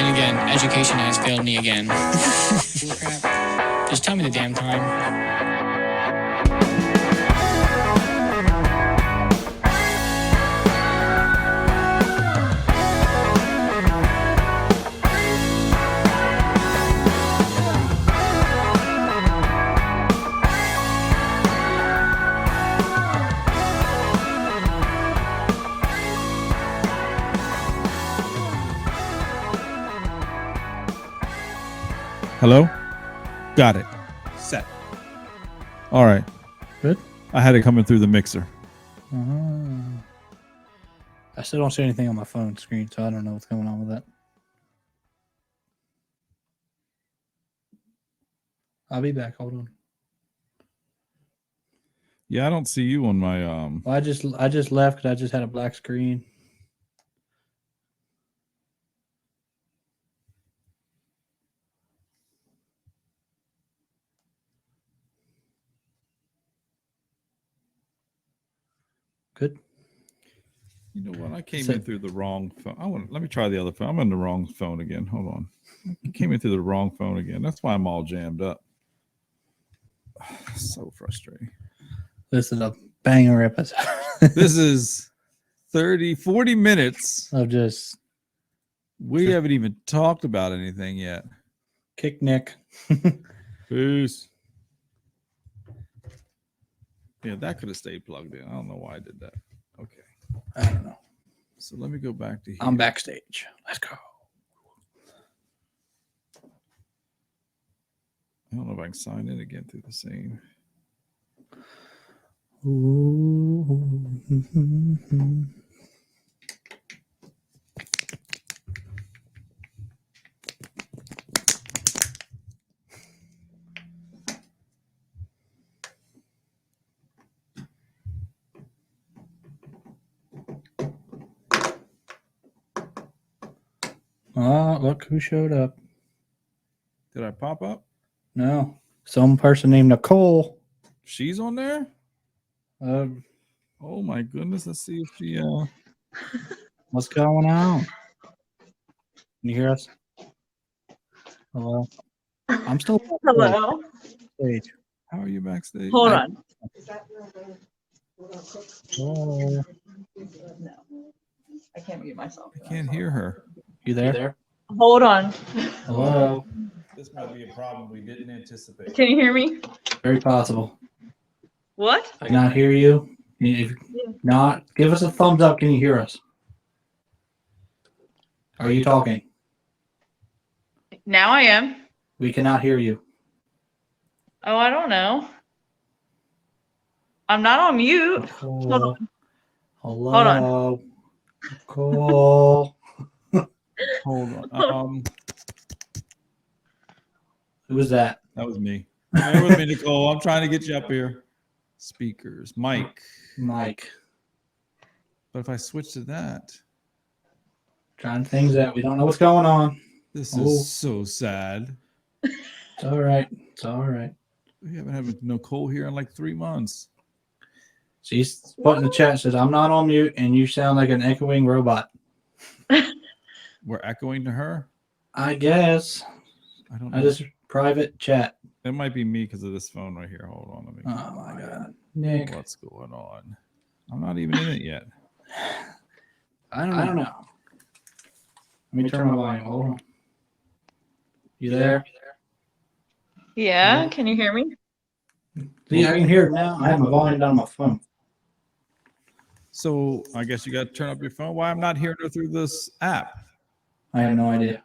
And again, education has failed me again. Crap. Just tell me the damn time. Hello? Got it. Set. All right. Good. I had it coming through the mixer. I still don't see anything on my phone screen, so I don't know what's going on with that. I'll be back. Hold on. Yeah, I don't see you on my Well, I just left because I just had a black screen. Good. You know what? I came in through the wrong phone. Let me try the other phone. I'm on the wrong phone again. Hold on. I came in through the wrong phone again. That's why I'm all jammed up. So frustrating. This is a banger episode. This is 40 minutes of just. We haven't even talked about anything yet. Kick Nick. Peace. Yeah, that could have stayed plugged in. I don't know why I did that. Okay. I don't know. So let me go back to here. I'm backstage. Let's go. I don't know if I can sign in again through the same. Oh, look who showed up. Did I pop up? No. Some person named Nicole. She's on there? Oh my goodness. Let's see if she What's going on? Can you hear us? Hello. I'm still Hello. backstage. How are you backstage? Hold on. Oh. No. I can't mute myself. I can't hear her. You there? Hold on. Hello. This might be a problem we didn't anticipate. Can you hear me? Very possible. What? I cannot hear you. If not, give us a thumbs up. Can you hear us? Are you talking? Now I am. We cannot hear you. Oh, I don't know. I'm not on mute. Hold on. Hello. Hold on. Call. Hold on. Who was that? That was me. Bear with me, Nicole. I'm trying to get you up here. Speakers. Mike. But if I switch to that. Trying things out. We don't know what's going on. This is so sad. It's all right. It's all right. We haven't had Nicole here in like 3 months. She's put in the chat, says, I'm not on mute and you sound like an echoing robot. We're echoing to her? I guess. I don't know. I just private chat. It might be me because of this phone right here. Hold on. Let me. Oh my God. Nick. What's going on? I'm not even in it yet. I don't know. Let me turn my volume. Hold on. You there? Yeah. Can you hear me? See, I can hear it now. I have my volume down on my phone. So I guess you got to turn up your phone. Why I'm not hearing her through this app? I have no idea.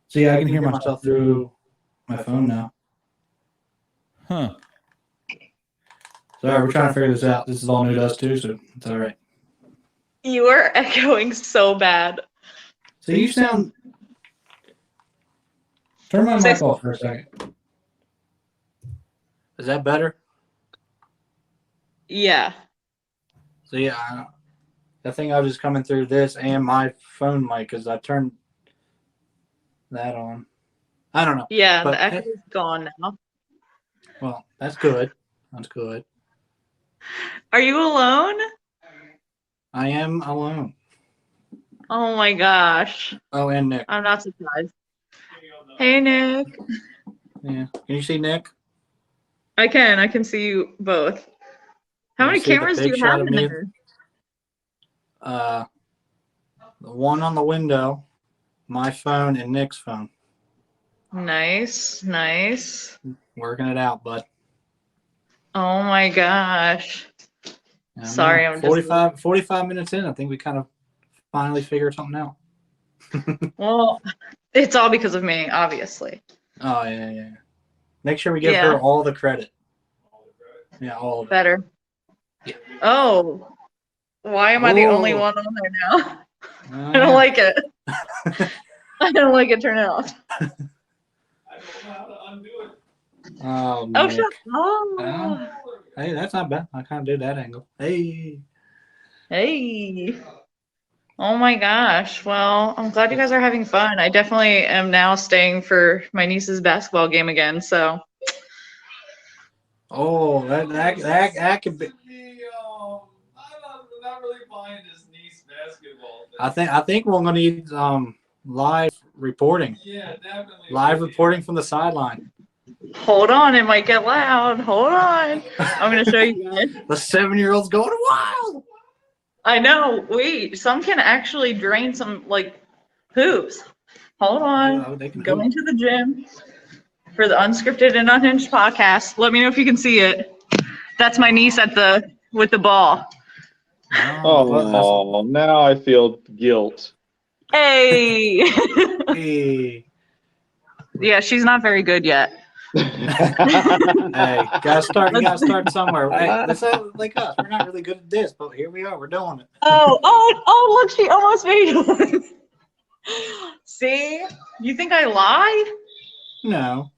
See, I can hear myself through my phone now. Huh. Sorry, we're trying to figure this out. This is all new to us too, so it's all right. You are echoing so bad. So you sound. Turn my mic off for a second. Is that better? Yeah. So yeah, I think I was just coming through this and my phone mic because I turned that on. I don't know. Yeah, but the echo is gone now. Well, that's good. That's good. Are you alone? I am alone. Oh my gosh. Oh, and Nick. I'm not surprised. Hey, Nick. Yeah. Can you see Nick? I can see you both. How Can many you see the cameras do big you shot have of in me? there? The one on the window, my phone, and Nick's phone. Nice, nice. Working it out, bud. Oh my gosh. I Sorry, know. I'm just 45 minutes in, I think we kind of finally figured something out. well, it's all because of me, obviously. Oh, yeah. Make sure we give Yeah. her all the credit. Yeah, all of it. Better. Yeah. Oh, why am I the only Oh. one on there now? I Yeah. don't like it. I don't like it. Turn it off. Oh, Oh, Nick. shut up. Hey, that's not bad. I kind of did that angle. Hey. Hey. Oh my gosh. Well, I'm glad you guys are having fun. I definitely am now staying for my niece's basketball game again. So, Oh, that could be. I'm not really buying this niece basketball thing. I think we're gonna need live reporting. Yeah, definitely. Live reporting from the sideline. hold on. It might get loud. Hold on. I'm going to show you guys. The 7-year-old's going wild. I know. Wait, some can actually drain some like hoops. Hold on. Oh, they can Going hoop. to the gym for the Unscripted and Unhinged podcast. Let me know if you can see it. That's my niece with the ball. Oh, Now I feel guilt. Hey. hey, Yeah, she's not very good yet. hey, gotta start somewhere. Hey, that's not like us. We're not really good at this, but here we are. We're doing it. Oh, look, she almost made one. See? You think I lied? No,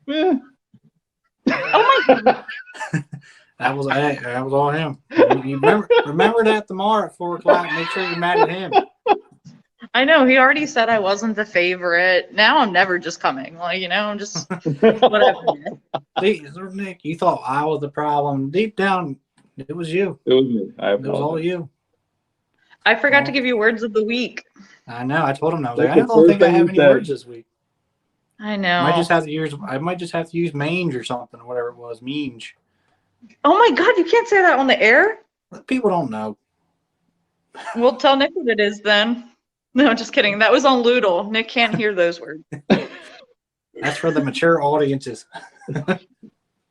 Eh, Oh my god. that was all him. You remember that tomorrow at 4:00. Make sure you're mad at him. I know, he already said I wasn't the favorite. Now I'm never just coming. Like, I'm just whatever. See, Nick, you thought I was the problem. Deep down, it was you. It was me. I It was all apologize. you. I forgot to give you words of the week. I know. I told him I was That's like, I the don't think first I thing have you any said. words this week. I know. I might just have to use mange or something, or whatever it was, mange. Oh my god, you can't say that on the air? People don't know. We'll tell Nick what it is then. No, just kidding. That was on Loodle. Nick can't hear those words. That's for the mature audiences.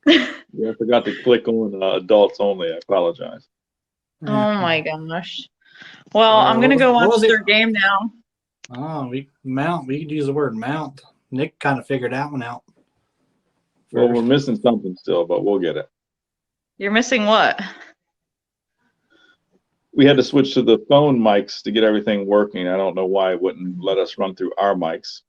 Yeah, I forgot to click on adults only. I apologize. Oh my gosh. Well, I'm gonna go what watch was it? their game now. Oh, we could use the word mount. Nick kind of figured that one out. Well, we're first. missing something still, but we'll get it. You're missing what? We had to switch to the phone mics to get everything working. I don't know why it wouldn't let us run through our mics.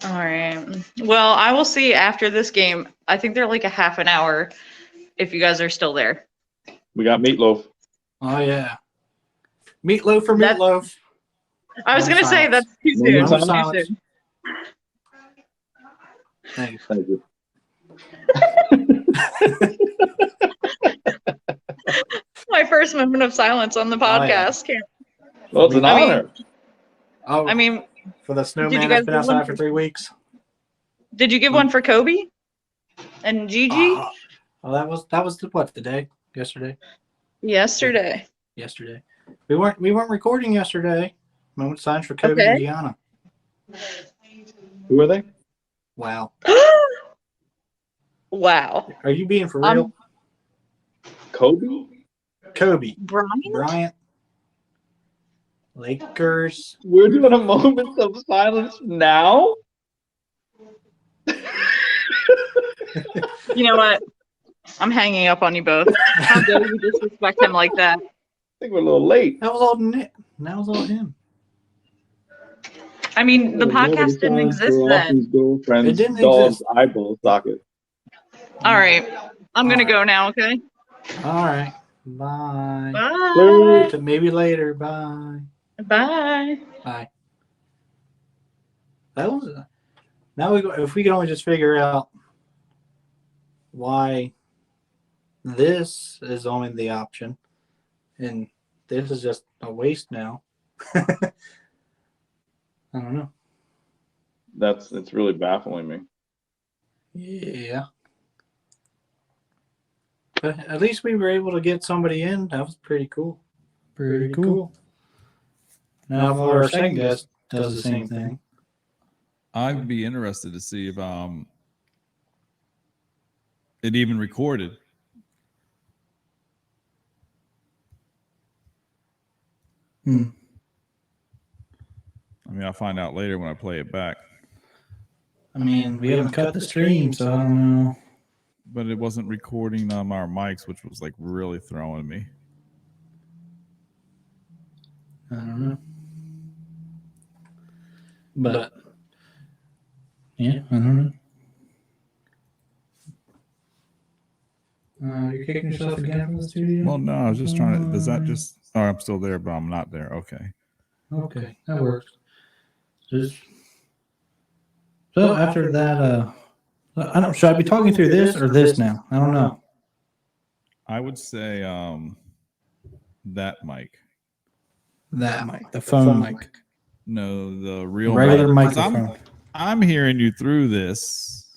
All right. Well, I will see after this game. I think they're like a half an hour if you guys are still there. We got meatloaf. Oh yeah, meatloaf for That- meatloaf. I was Moment gonna say silence. that's too soon. Moment Too silence. soon. Thanks. Thank you. My first moment of silence on the podcast. Can't- Well, it's an I mean- honor. Oh, I mean, for the Did snowman you that's guys been do one outside for- for 3 weeks. did you give one for Kobe and Gigi Oh, that was what today? Yesterday. yesterday? Yesterday. We weren't recording yesterday. Moment of silence for Kobe Okay. and Gianna. Who are they? Wow. Wow. Are you being for real? Kobe? Kobe Brian? Bryant. Lakers. We're doing a moment of silence now? You know what? I'm hanging up on you both. How dare you disrespect him like that? I think we're a little late. That was all Nick. That was all him. I mean, the podcast didn't exist then. Girlfriends, It didn't dogs, exist. eyeball socket. All right. I'm going to go now, okay? All right. Bye. Bye. Maybe later. Bye. Bye. Bye. That was. Now if we could only just figure out why this is only the option, and this is just a waste now. I don't know. It's really baffling me. Yeah. But at least we were able to get somebody in. That was pretty cool. Pretty cool. Now, if our second guest does the same thing. I'd be interested to see if it even recorded. Hmm. I mean, I'll find out later when I play it back. I mean, we haven't cut the stream, so I don't know. But it wasn't recording our mics, which was like really throwing me. I don't know. But yeah, I don't know. You're kicking yourself again from the studio? Well, no, I was just trying to. Does that just? Oh, I'm still there, but I'm not there. Okay. Okay, that works. Just so after that, I don't. Should I be talking through this or this now? I don't know. I would say that mic. That mic, the phone mic, No, the real regular mic. 'Cause microphone. I'm hearing you through this.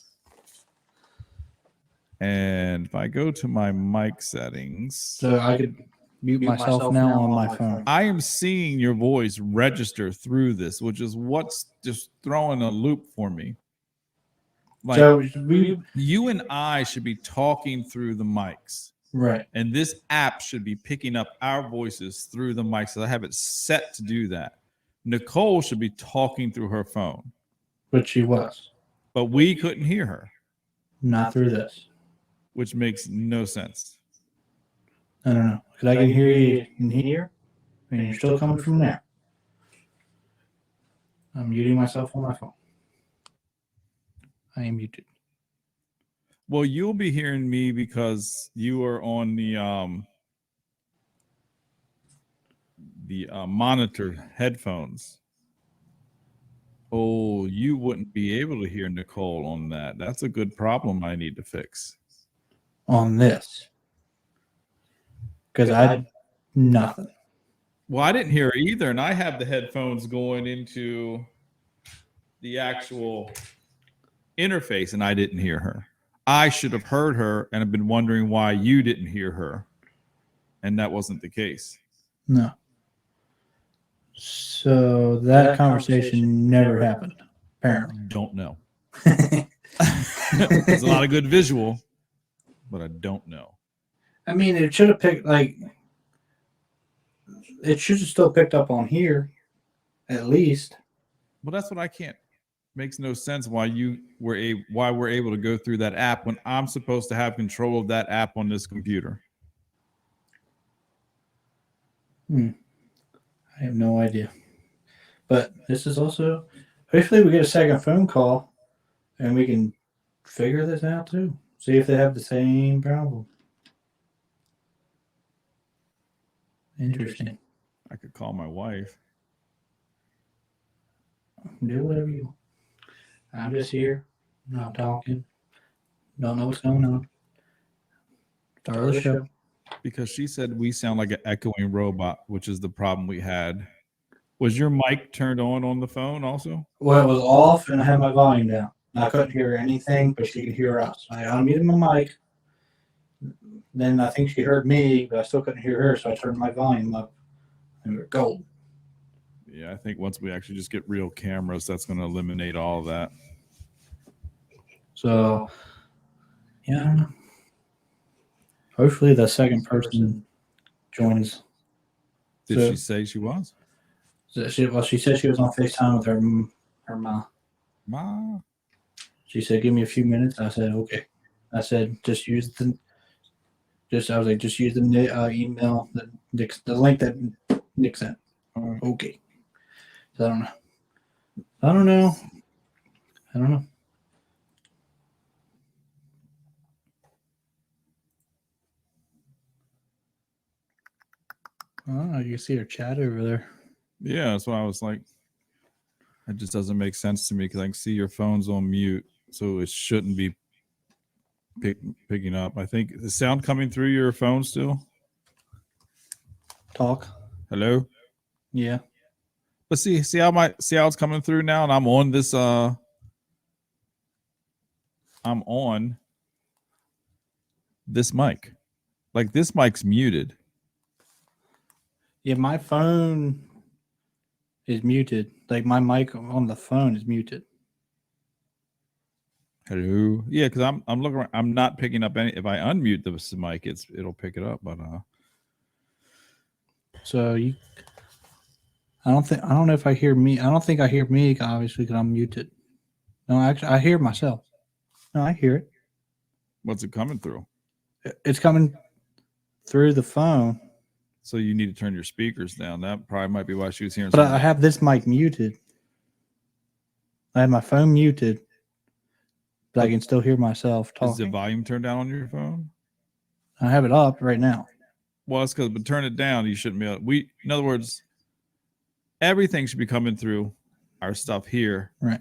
And if I go to my mic settings, So I could mute myself now on my phone. I am seeing your voice register through this, which is what's just throwing a loop for me. Like So we you and I should be talking through the mics. right. And this app should be picking up our voices through the mics. So I have it set to do that. Nicole should be talking through her phone, But she was but we couldn't hear her, not through this. which makes no sense. I don't know because I can hear you in here, and you're still coming from there. I'm muting myself on my phone. I am muted. Well, you'll be hearing me because you are on the monitor headphones. Oh, you wouldn't be able to hear Nicole on that. That's a good problem I need to fix. On this because I nothing. Well, I didn't hear her either, and I have the headphones going into the actual interface, and I didn't hear her. I should have heard her and have been wondering why you didn't hear her, and that wasn't the case. No. So that conversation never happened. Apparently. Don't know. There's a lot of good visual, but I don't know. I mean, it should have picked it should have still picked up on here, at least. Well, that's what I can't. Makes no sense why why we're able to go through that app when I'm supposed to have control of that app on this computer. I have no idea. But this is also, hopefully we get a second phone call and we can figure this out too. See if they have the same problem. Interesting. I could call my wife. Do whatever you want. I'm just here, not talking. Don't know what's going on. Start the show. Because she said we sound like an echoing robot, which is the problem we had. Was your mic turned on the phone also? Well, it was off and I had my volume down. I couldn't hear anything, but she could hear us. I unmuted my mic. Then I think she heard me, but I still couldn't hear her, so I turned my volume up and we're gold. Yeah, I think once we actually just get real cameras, that's going to eliminate all of that. So, yeah, I don't know. Hopefully the second person joins. Did she say she was? She said she was on FaceTime with her mom. Ma. She said, "Give me a few minutes." I said, "Okay." I said, "Just use the email, the link that Nick sent." Okay. So I don't know. I don't know. Oh, you see her chat over there. Yeah, that's why I was like, it just doesn't make sense to me because I can see your phone's on mute, so it shouldn't be picking up. I think the sound coming through your phone still. Talk. Hello. Yeah. But see how it's coming through now, and I'm on this. I'm on this mic. Like this mic's muted. Yeah, my phone is muted. Like my mic on the phone is muted. Hello. Yeah, because I'm looking around, I'm not picking up any. If I unmute the mic, it'll pick it up. But So I don't know if I hear me. I don't think I hear me, obviously, because I'm muted. No, actually, I hear myself. No, I hear it. what's it coming through? It's coming through the phone, So you need to turn your speakers down. That probably might be why she was hearing. but I have this mic muted. I have my phone muted, but I can still hear myself Is the talking. volume turned down on your phone? I have it up right now. Well, it's because, but turn it down. You shouldn't be able. In other words, everything should be coming through our stuff here. Right.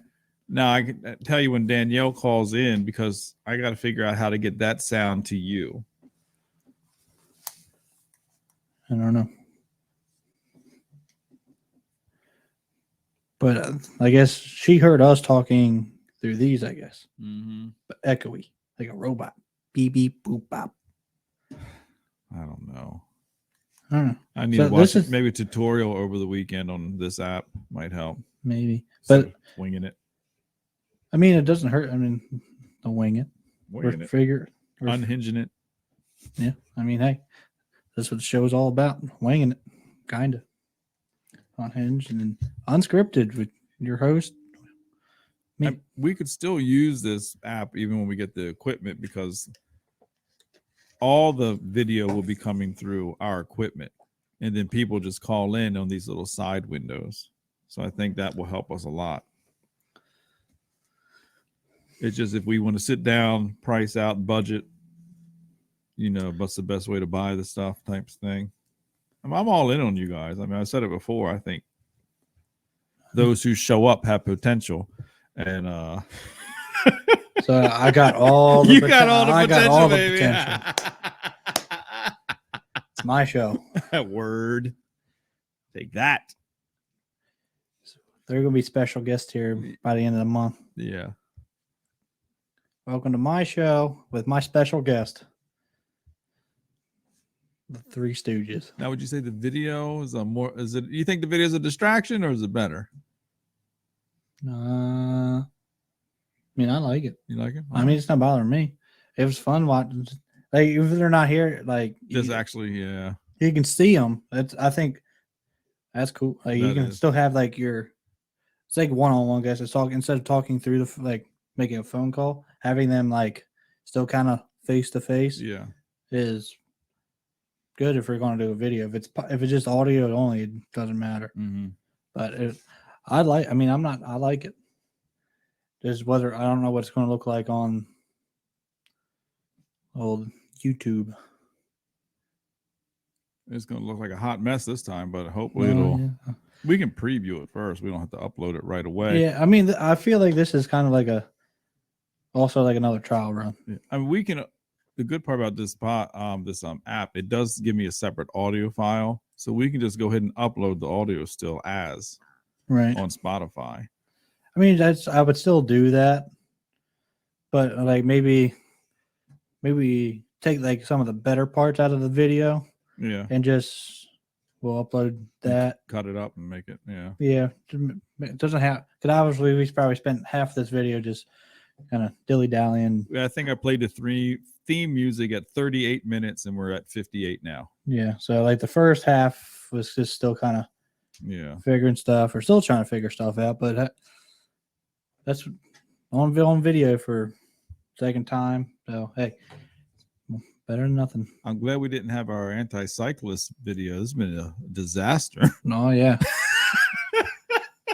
Now I can tell you when Danielle calls in because I got to figure out how to get that sound to you. I don't know. But I guess she heard us talking through these, I guess. Mm-hmm. But echoey, like a robot. Beep, beep, boop, bop. I don't know. I don't know. I need So to watch this is- maybe a tutorial over the weekend on this app might help. Maybe. Instead But of winging it. I mean, it doesn't hurt. I mean, don't wing it. Winging Or it. figure. Or, Unhinging it. yeah. I mean, hey, that's what the show is all about. Winging it. Kind of. Unhinged and then unscripted with your host. We could still use this app even when we get the equipment because all the video will be coming through our equipment. And then people just call in on these little side windows. So I think that will help us a lot. It's just if we want to sit down, price out, budget, what's the best way to buy the stuff type of thing. I'm all in on you guys. I mean, I said it before. I think those who show up have potential. And So I got all the you got all the potential, I got all the baby. potential. It's my show. Word. Take that. There are going to be special guests here by the end of the month. Yeah. Welcome to my show with my special guest, the Three Stooges. Now, would you say the video is you think the video is a distraction or is it better? I mean, I like it. You like it? I mean, it's not bothering me. It was fun watching. Like, if they're not here, like This actually, yeah. you can see them. I think that's cool. Like you That can is. still have like it's like one-on-one guys. It's talking instead of talking through making a phone call, having them like still kind of face to face Yeah. is good if we're going to do a video. If it's just audio only, it doesn't matter. Mm-hmm. But I like it. Just whether I don't know what it's going to look like on old YouTube. It's going to look like a hot mess this time, but hopefully we can preview it first. We don't have to upload it right away. Yeah, I mean, I feel like this is kind of like also like another trial run. Yeah. I mean, we can. The good part about this app, it does give me a separate audio file, so we can just go ahead and upload the audio still as Right. on Spotify. I mean, I would still do that, but like maybe take like some of the better parts out of the video Yeah. and just we'll upload that. Cut it up and make it. Yeah. Yeah, it doesn't have because obviously we probably spent half this video just kind of dilly dallying. I think I played the theme music at 38 minutes, and we're at 58 now. Yeah, so like the first half was just still kind of figuring stuff or still trying to figure stuff out, but that's on video for second time. So hey, better than nothing. I'm glad we didn't have our anti-cyclist video. This has been a disaster. Oh yeah.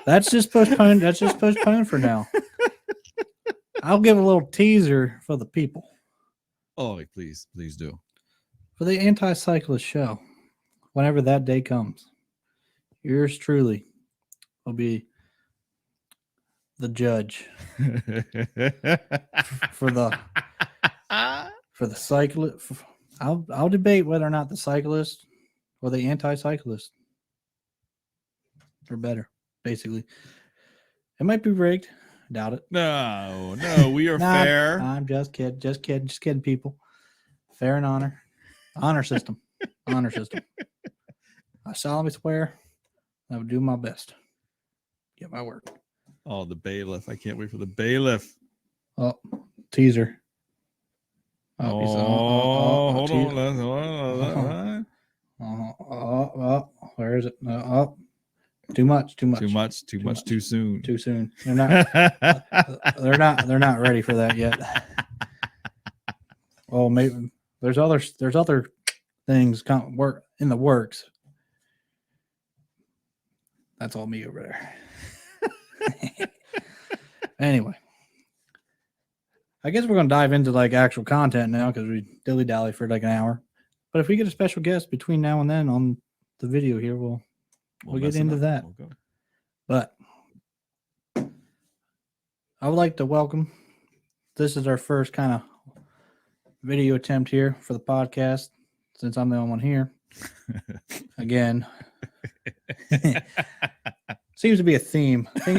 That's just postponed. That's just postponed for now. I'll give a little teaser for the people. Oh, please do. For the anti-cyclist show, whenever that day comes, yours truly will be the judge for the cyclist. I'll debate whether or not the cyclist or the anti-cyclist are better. basically. It might be rigged. Doubt it. No, we are Nah, fair. I'm just kidding, people. Fair and honor. Honor system. Honor system. I solemnly swear I will do my best. Get my work. Oh, the bailiff. I can't wait for the bailiff. Oh, teaser. Hold teaser. on. Where is it? Too much. Too much, too soon. Too soon. They're not ready for that yet. Oh, maybe there's other things work in the works. That's all me over there. Anyway, I guess we're gonna dive into like actual content now because we dilly dally for like an hour. But if we get a special guest between now and then on the video here, we'll get into that. We'll go. But I would like to welcome. This is our first kind of video attempt here for the podcast, since I'm the only one here. Again, seems to be a theme. I think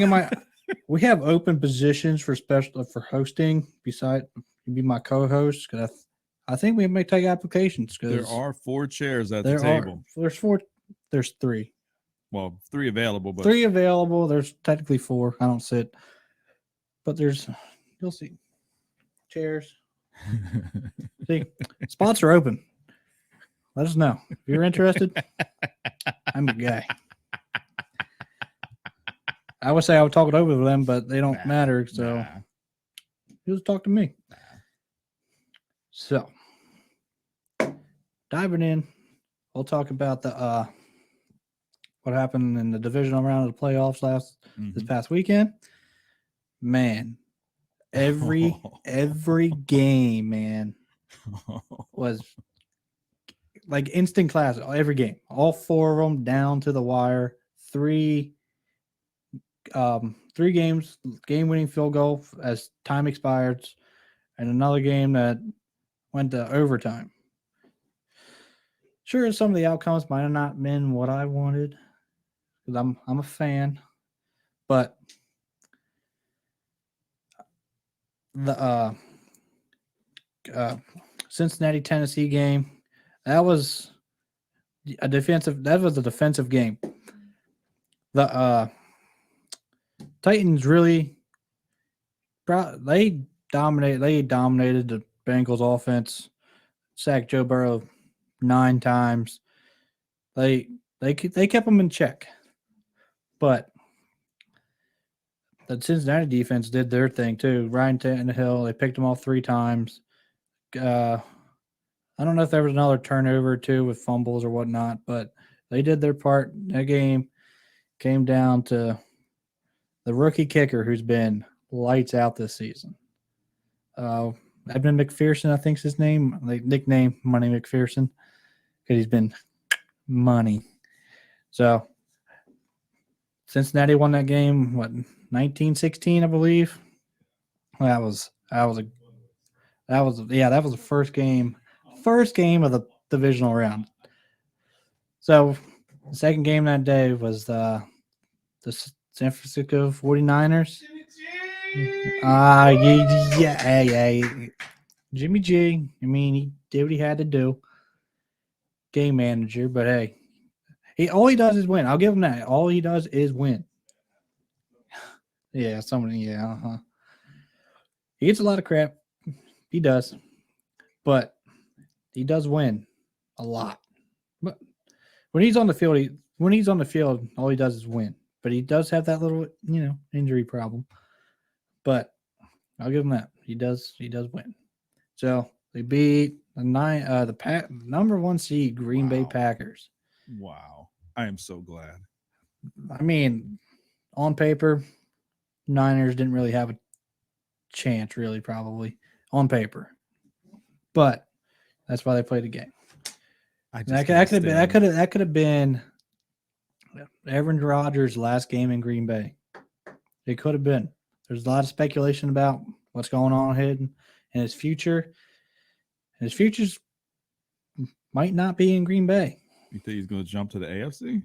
we have open positions for hosting. Beside, you be my co-host because I think we may take applications. There are 4 chairs at the table. There's 4. There's 3. Well, 3 available, but 3 available. There's technically 4. I don't sit, but you'll see chairs. See, spots are open. Let us know if you're interested. I'm your guy. I would say I would talk it over with them, but they don't matter. So you'll just talk to me. So diving in, we'll talk about the what happened in the divisional round of the playoffs this past weekend. Man, every game, man, was like instant classic. Every game, all 4 of them down to the wire. 3 games, game-winning field goal as time expired, and another game that went to overtime. Sure, some of the outcomes might have not been what I wanted, because I'm a fan, but the Cincinnati Tennessee game, that was a defensive game. The Titans really they dominated the Bengals offense, sacked Joe Burrow 9 times. They kept them in check. But the Cincinnati defense did their thing too. Ryan Tannehill, they picked them off 3 times. I don't know if there was another turnover too with fumbles or whatnot, but they did their part. That game came down to the rookie kicker who's been lights out this season. Edmund McPherson, I think's his name. They nickname Money McPherson because he's been money. So Cincinnati won that game, 1916, I believe. That was the first game of the divisional round. So the second game that day was the San Francisco 49ers. Jimmy G. I mean, he did what he had to do. Game manager, but hey, all he does is win. I'll give him that. All he does is win. Yeah, He gets a lot of crap. He does. But he does win a lot. But when he's on the field, all he does is win. But he does have that little, injury problem. But I'll give him that. He does win. So they beat the number 1 seed Green Bay Packers. Wow. I am so glad. I mean, on paper, Niners didn't really have a chance, really, probably on paper. But that's why they played the game. That could have been Aaron Rodgers' last game in Green Bay. It could have been. There's a lot of speculation about what's going on ahead in his future. And his futures might not be in Green Bay. You think he's going to jump to the AFC?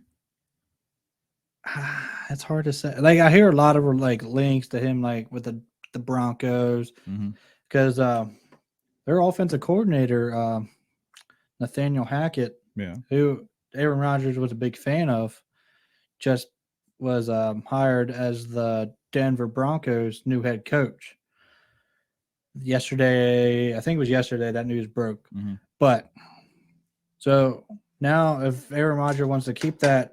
it's hard to say. Like I hear a lot of like links to him, like with the Broncos, because their offensive coordinator, Nathaniel Hackett, Yeah. who Aaron Rodgers was a big fan of, just was hired as the Denver Broncos' new head coach. Yesterday, I think it was yesterday that news broke. But so now, if Aaron Rodgers wants to keep that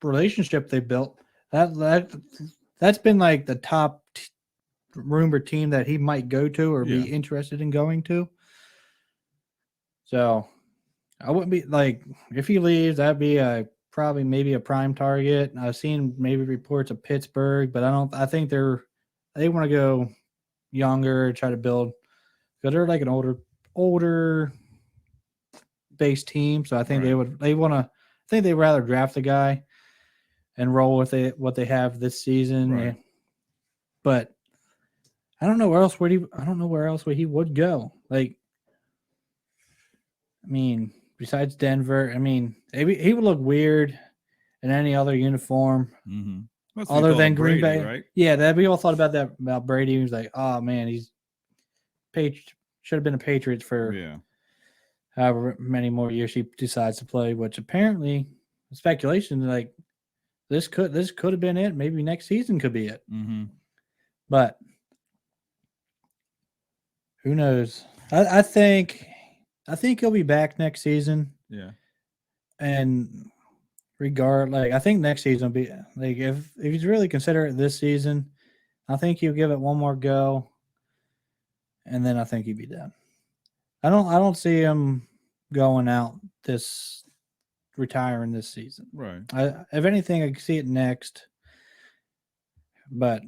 relationship they built, that's been like the top rumored team that he might go to or be interested in going to. So I wouldn't be like, if he leaves, that'd be probably maybe a prime target. I've seen maybe reports of Pittsburgh, but I think they want to go younger, try to build, because they're like an older based team. So I think they they'd rather draft a guy and roll with what they have this season. Right. But I don't know where else he would go. Like, I mean, besides Denver, I mean, he would look weird in any other uniform other than Green Bay. Right? Yeah, that we all thought about that about Brady. He was like, oh man, he's should have been a Patriots for however many more years he decides to play. Which apparently, speculation like this could have been it. Maybe next season could be it. But who knows? I think he'll be back next season. Yeah. And I think next season will be like if he's really consider it this season, I think he'll give it one more go, and then I think he'd be done. I don't see him going out retiring this season. Right. If anything, I can see it next. But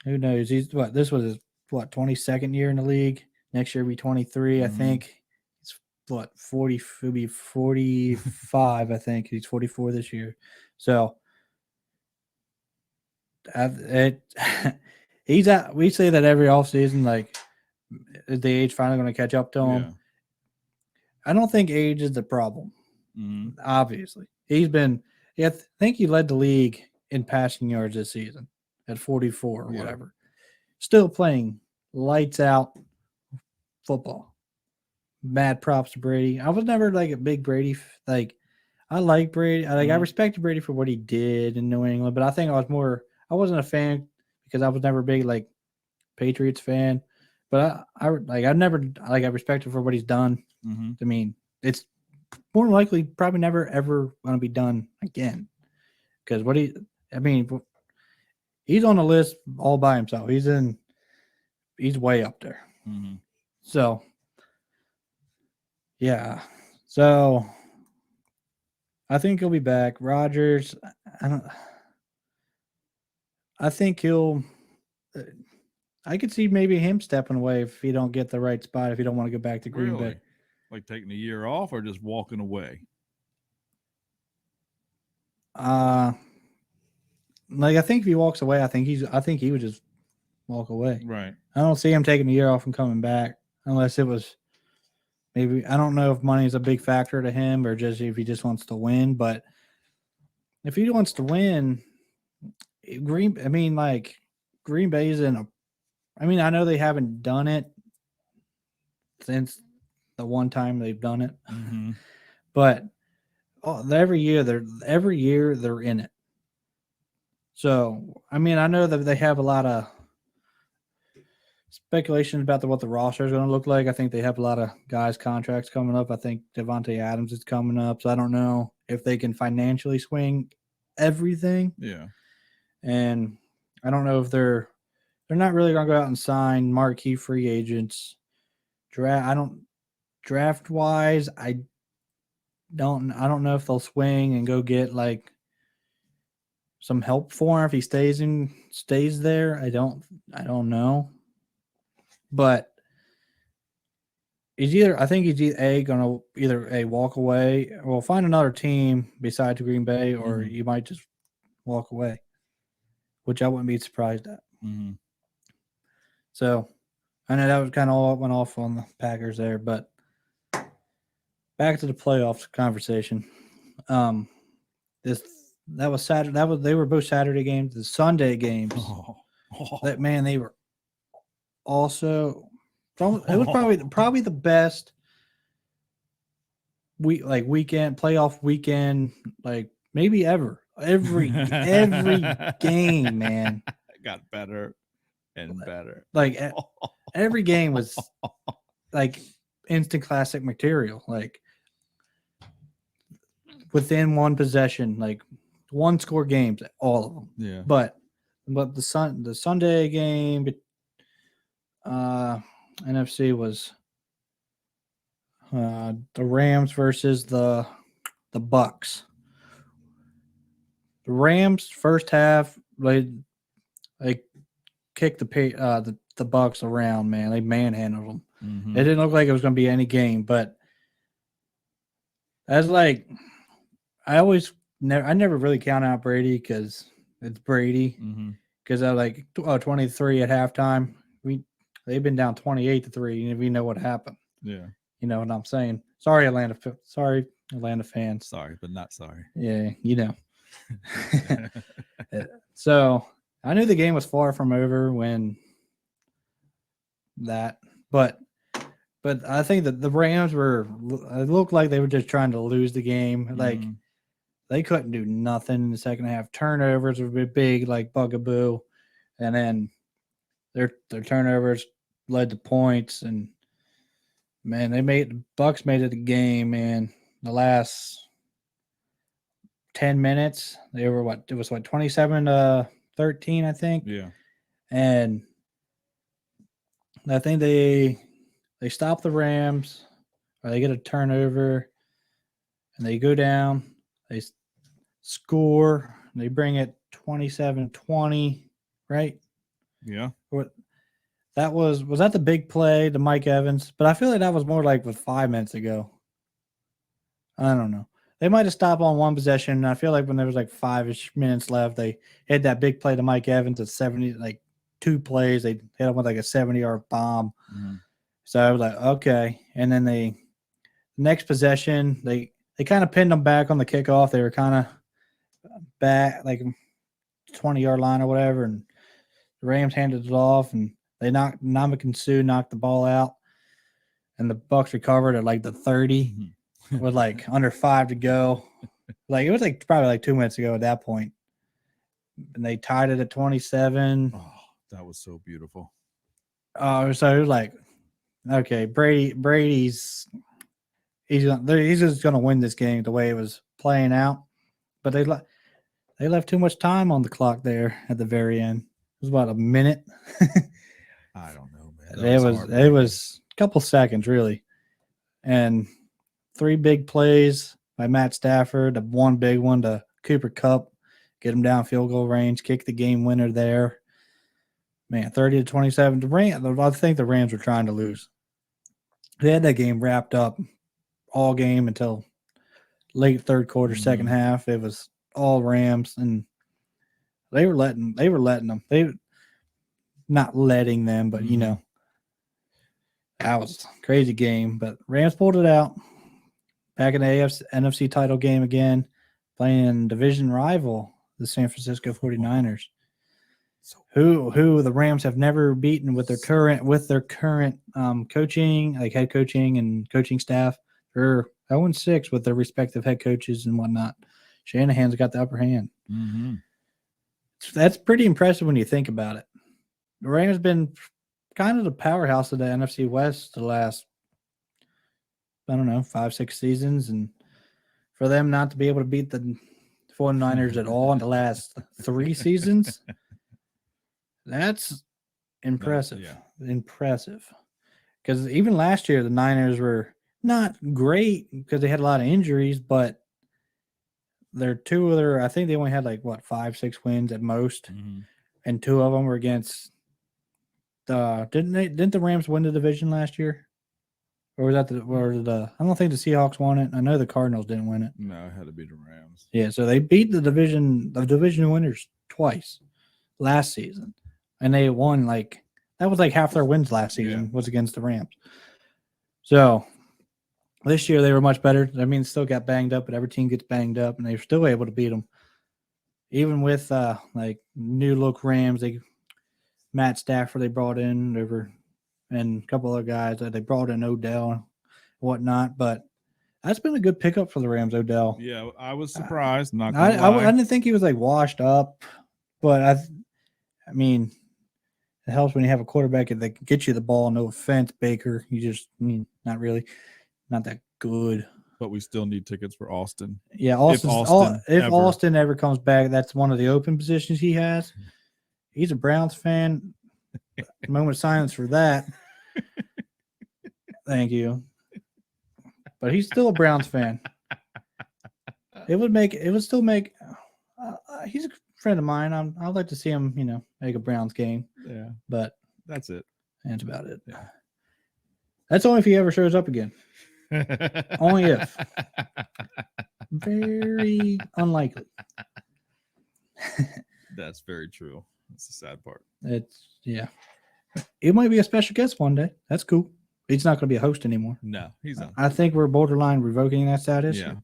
who knows? This was his 22nd year in the league. Next year will be 23, I think. It's 40, he'll be 45, I think. He's 44 this year. So he's at, we say that every offseason, like, is the age finally going to catch up to him? Yeah. I don't think age is the problem. Obviously. I think he led the league in passing yards this season at 44 or whatever. Still playing lights out football. Mad props to Brady. I was never like a big Brady. I like Brady. I respected Brady for what he did in New England, but I think I wasn't a fan because I was never a big like Patriots fan. But I respect him for what he's done. I mean, it's more likely probably never ever going to be done again. Because he's on the list all by himself. He's way up there. So, yeah. So, I think he'll be back. Rodgers, I think I could see maybe him stepping away if he don't get the right spot, if he don't want to go back to Green Bay. Like taking a year off or just walking away? I think if he walks away, I think he would just walk away. Right. I don't see him taking a year off and coming back unless it was maybe, I don't know if money is a big factor to him or just if he just wants to win. But if he wants to win, Green Bay is I know they haven't done it since the one time they've done it, but every year they're in it. So, I know that they have a lot of speculation about what the roster is going to look like. I think they have a lot of guys' contracts coming up. I think Devontae Adams is coming up. So, I don't know if they can financially swing everything. Yeah. And I don't know if they're not really going to go out and sign marquee free agents. Draft wise, I don't know if they'll swing and go get like some help for him if he stays there. I don't know. But I think he's going to walk away or find another team besides Green Bay, or you might just walk away, which I wouldn't be surprised at. So I know that was kind of all went off on the Packers there, but back to the playoffs conversation. That was Saturday. They were both Saturday games. The Sunday games. That man, they were also. It was probably the best weekend playoff weekend, like maybe ever. Every game, man. It got better and better. Like every game was like instant classic material. Like within one possession, like one score games, all of them. Yeah. But the Sunday game, NFC was the Rams versus the Bucks. The Rams first half, they kicked the Bucks around, man. They manhandled them. Mhm. It didn't look like it was going to be any game, but that's like I never really count out Brady because it's Brady. Mhm. Because I like 23 at halftime. They've been down 28-3, and we know what happened. Yeah. You know what I'm saying? Sorry, Atlanta fans. Sorry, but not sorry. Yeah, you know. So I knew the game was far from over when that, but I think that the Rams it looked like they were just trying to lose the game. Like they couldn't do nothing in the second half. Turnovers were a big like bugaboo, and then their turnovers led to points. And man, the Bucks made it a game. Man, the last 10 minutes, they were 27-13, I think. Yeah. And I think they stop the Rams, or they get a turnover, and they go down. They score. They bring it 27-20, right? Yeah. Was that the big play to Mike Evans? But I feel like that was more like with 5 minutes ago. I don't know. They might have stopped on one possession. And I feel like when there was like 5-ish minutes left, they had that big play to Mike Evans at 70, like 2 plays. They hit him with like a 70-yard bomb. Mm-hmm. So I was like, okay. And then next possession, they kind of pinned them back on the kickoff. They were kind of back, like 20-yard line or whatever. And the Rams handed it off, and Ndamukong Suh knocked the ball out. And the Bucks recovered at like the 30 with like under 5 to go. Like it was like probably like 2 minutes ago at that point. And they tied it at 27. Oh, that was so beautiful. So it was like, okay, Brady's he's just gonna win this game the way it was playing out. But they left too much time on the clock there at the very end. It was about a minute. I don't know, man. It was a couple seconds really. And 3 big plays by Matt Stafford, one big one to Cooper Kupp, get him down field goal range, kick the game winner there. Man, 30-27. I think the Rams were trying to lose. They had that game wrapped up all game until late third quarter, second half. It was all Rams, and they were letting them. They not letting them, but you know, that was a crazy game. But Rams pulled it out. Back in the NFC title game again, playing division rival, the San Francisco 49ers. Who the Rams have never beaten with their current coaching, like head coaching and coaching staff. They're 0-6 with their respective head coaches and whatnot. Shanahan's got the upper hand. Mm-hmm. That's pretty impressive when you think about it. The Rams have been kind of the powerhouse of the NFC West the last, I don't know, 5-6 seasons, and for them not to be able to beat the 49ers at all in the last 3 seasons. That's impressive. Impressive. Because even last year, the Niners were not great because they had a lot of injuries, but I think they only had 5-6 wins at most. Mm-hmm. And 2 of them were against didn't the Rams win the division last year? Or was that I don't think the Seahawks won it. I know the Cardinals didn't win it. No, it had to be the Rams. Yeah, so they beat the division winners twice last season. And they won that was half their wins last season was against the Rams. So this year they were much better. I mean, still got banged up, but every team gets banged up, and they were still able to beat them. even with like new look Rams, Matt Stafford they brought in over, and a couple other guys that they brought in Odell and whatnot. But that's been a good pickup for the Rams, Odell. Yeah, I was surprised. Not I, gonna lie. I didn't think he was like washed up, but I mean, it helps when you have a quarterback that can get you the ball. No offense, Baker. Not really, not that good. But we still need tickets for Austin. Yeah, If Austin ever comes back, that's one of the open positions he has. He's a Browns fan. Moment of silence for that. Thank you. But he's still a Browns fan. It would still make. He's a friend of mine. I'd like to see him, make a Browns game. Yeah, But that's it. that's about it. Yeah. That's only if he ever shows up again. Only if. Very unlikely. That's very true. That's the sad part. It might be a special guest one day. That's cool. He's not going to be a host anymore. No, he's not. I think we're borderline revoking that status. Yeah.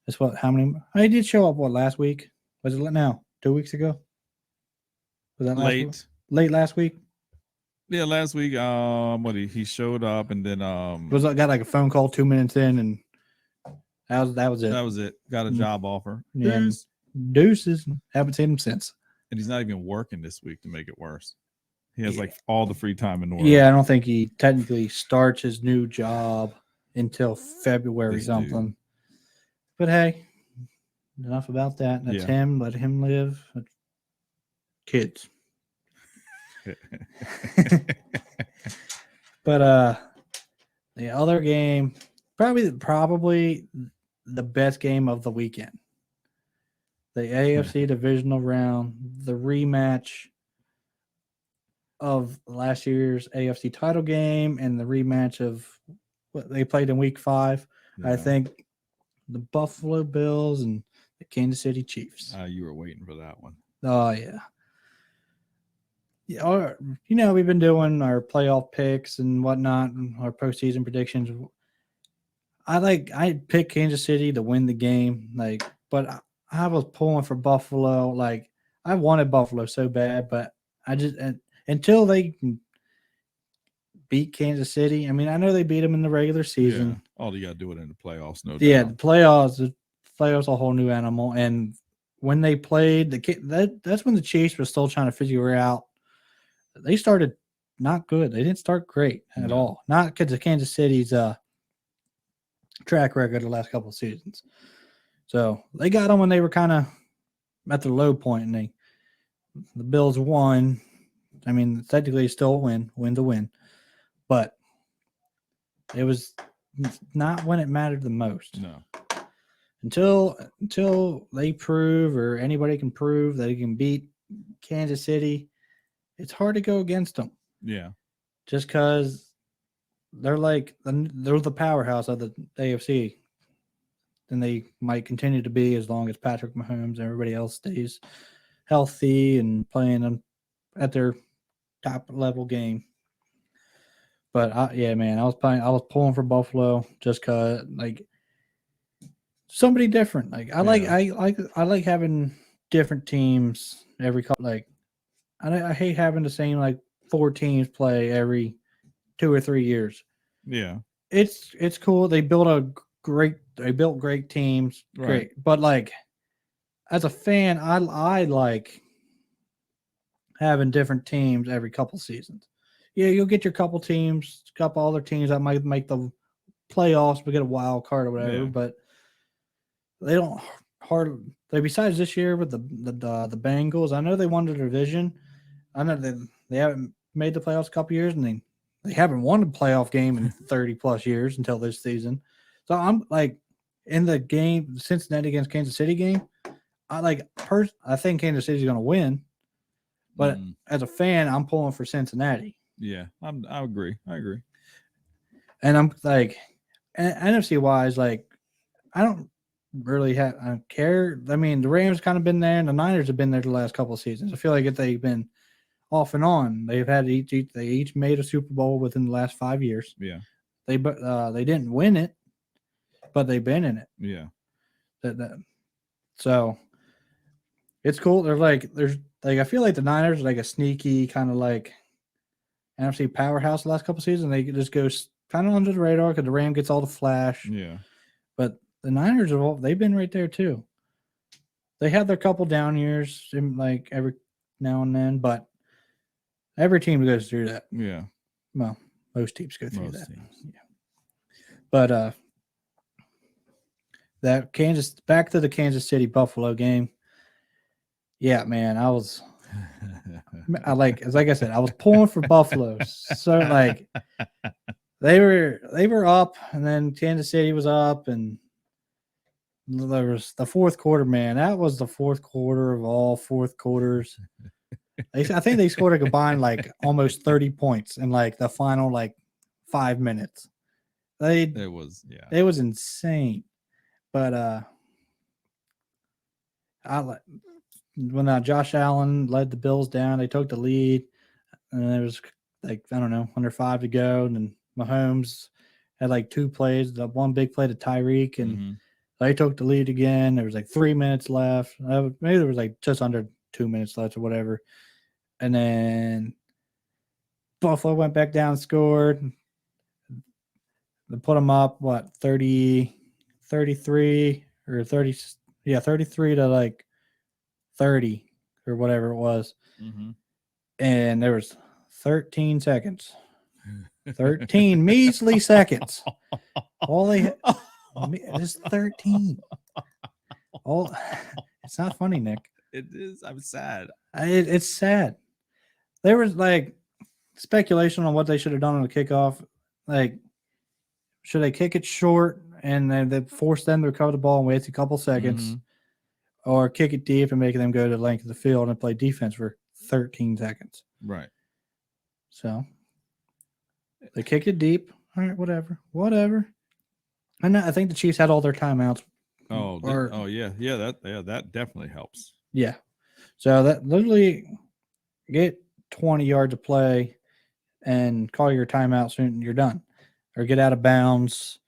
That's how many? I did show up, last week? Was it now? 2 weeks ago? Was that late last week? Yeah, last week. He showed up and then Got like a phone call 2 minutes in, and that was it. That was it. Got a job offer. Yeah, and deuces. Haven't seen him since. And he's not even working this week to make it worse. He has like all the free time in the world. Yeah, I don't think he technically starts his new job until February This something. dude. But hey, enough about that. That's him. Let him live. Kids. But the other game, probably the best game of the weekend. The AFC divisional round, the rematch of last year's AFC title game and the rematch of what they played in week 5. Yeah. I think the Buffalo Bills and the Kansas City Chiefs. You were waiting for that one. Oh, yeah. Yeah, we've been doing our playoff picks and whatnot, and our postseason predictions. I picked Kansas City to win the game, but I was pulling for Buffalo. I wanted Buffalo so bad, but I just until they can beat Kansas City. I mean, I know they beat them in the regular season. Yeah. All you got to do it in the playoffs, no doubt. Yeah, the playoffs a whole new animal. And when they played that's when the Chiefs were still trying to figure out. They started not good. They didn't start great at all. Not because of Kansas City's track record the last couple of seasons. So they got them when they were kind of at the low point, and the Bills won. I mean, technically, still win to win, but it was not when it mattered the most. No. Until they prove, or anybody can prove, that they can beat Kansas City, it's hard to go against them. Yeah. Just because they're the powerhouse of the AFC. And they might continue to be as long as Patrick Mahomes and everybody else stays healthy and playing them at their top level game. But I was pulling for Buffalo just because somebody different. I like having different teams every couple. I hate having the same 4 teams play every 2 or 3 years. Yeah. It's cool. They built great teams. Right. Great. But as a fan, I like having different teams every couple seasons. Yeah, you'll get your couple other teams that might make the playoffs, but get a wild card or whatever. Yeah. But they don't besides this year with the Bengals, I know they won the division. I know they haven't made the playoffs a couple years, and they haven't won a playoff game in 30 plus years until this season. So I'm in the game, Cincinnati against Kansas City game, I think Kansas City's going to win, but as a fan, I'm pulling for Cincinnati. Yeah, I agree. And I'm NFC wise, I don't really I don't care. I mean, the Rams kind of been there, and the Niners have been there the last couple of seasons. I feel like if they've been off and on, they've had they each made a Super Bowl within the last 5 years. Yeah. They didn't win it, but they've been in it. Yeah. So It's cool. There's I feel like the Niners are like a sneaky kind of like NFC powerhouse the last couple seasons. They just go kind of under the radar because the Ram gets all the flash. Yeah. But the Niners they've been right there too. They had their couple down years like every now and then, but every team goes through that. Yeah. Well, most teams go through Most that. teams. Yeah. But that back to the Kansas City Buffalo game. Yeah, man, like I said, I was pulling for Buffalo. So like they were up, and then Kansas City was up, and there was the fourth quarter, man. That was the fourth quarter of all fourth quarters. I think they scored a combined like almost 30 points in like the final like 5 minutes. It was insane. But when Josh Allen led the Bills down, they took the lead, and there was like I don't know under 5 to go, and then Mahomes had like 2 plays, the one big play to Tyreek, and they took the lead again. There was like 3 minutes left. Maybe there was like just under 2 minutes left or whatever. And then Buffalo went back down and scored. They put them up, 33 or 30. Yeah, 33 to like 30 or whatever it was. And there was 13 seconds. 13 measly seconds. All they just 13. It's not funny, Nick. It is. I'm sad. It's sad. There was like speculation on what they should have done on the kickoff. Like, should they kick it short and then they force them to recover the ball and wait a couple seconds, or kick it deep and make them go to the length of the field and play defense for 13 seconds? Right. So they kicked it deep. All right, whatever. And I think the Chiefs had all their timeouts. That definitely helps. Yeah. So that literally get 20 yards of play and call your timeout soon. You're done, or get out of bounds.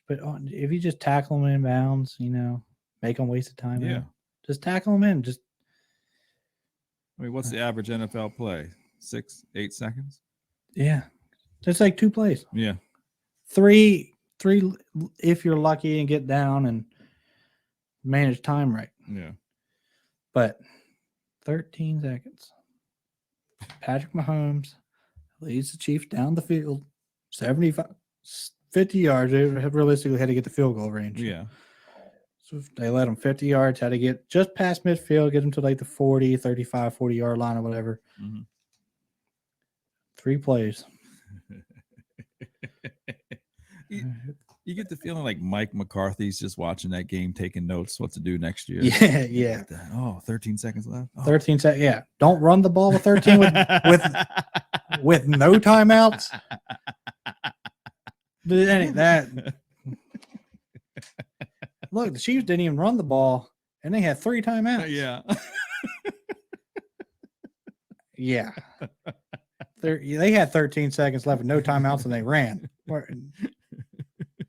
But if you just tackle them in bounds, make them waste of time. Yeah. Just tackle them in. What's the average NFL play? 6-8 seconds? Yeah. It's like 2 plays. Yeah. 3 if you're lucky and get down and manage time right. Yeah. But 13 seconds. Patrick Mahomes leads the Chiefs down the field, 50 yards. They realistically had to get the field goal range. Yeah. So they let them 50 yards, had to get just past midfield, get them to like the 40, 35, 40-yard line or whatever. 3 plays. You get the feeling like Mike McCarthy's just watching that game, taking notes, what to do next year. Yeah. 13 seconds left. 13 seconds. Yeah. Don't run the ball with 13 with no timeouts. Look, the Chiefs didn't even run the ball, and they had 3 timeouts. Yeah. Yeah. They had 13 seconds left with no timeouts, and they ran.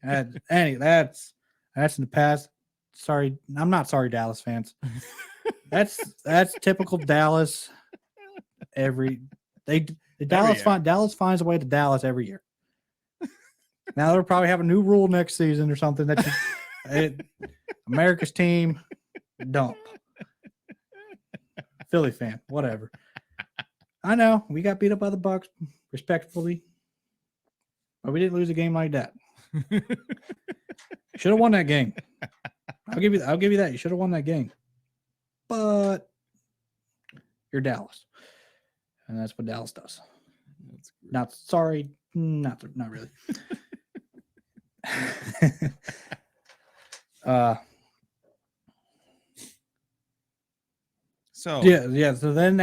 That's in the past. Sorry, I'm not sorry, Dallas fans. That's typical Dallas. Dallas finds a way to Dallas every year. Now they'll probably have a new rule next season or something America's team dump. Philly fan, whatever. I know we got beat up by the Bucks, respectfully, but we didn't lose a game like that. Should have won that game. I'll give you that. You should have won that game. But you're Dallas, and that's what Dallas does. Not sorry, not really. So So then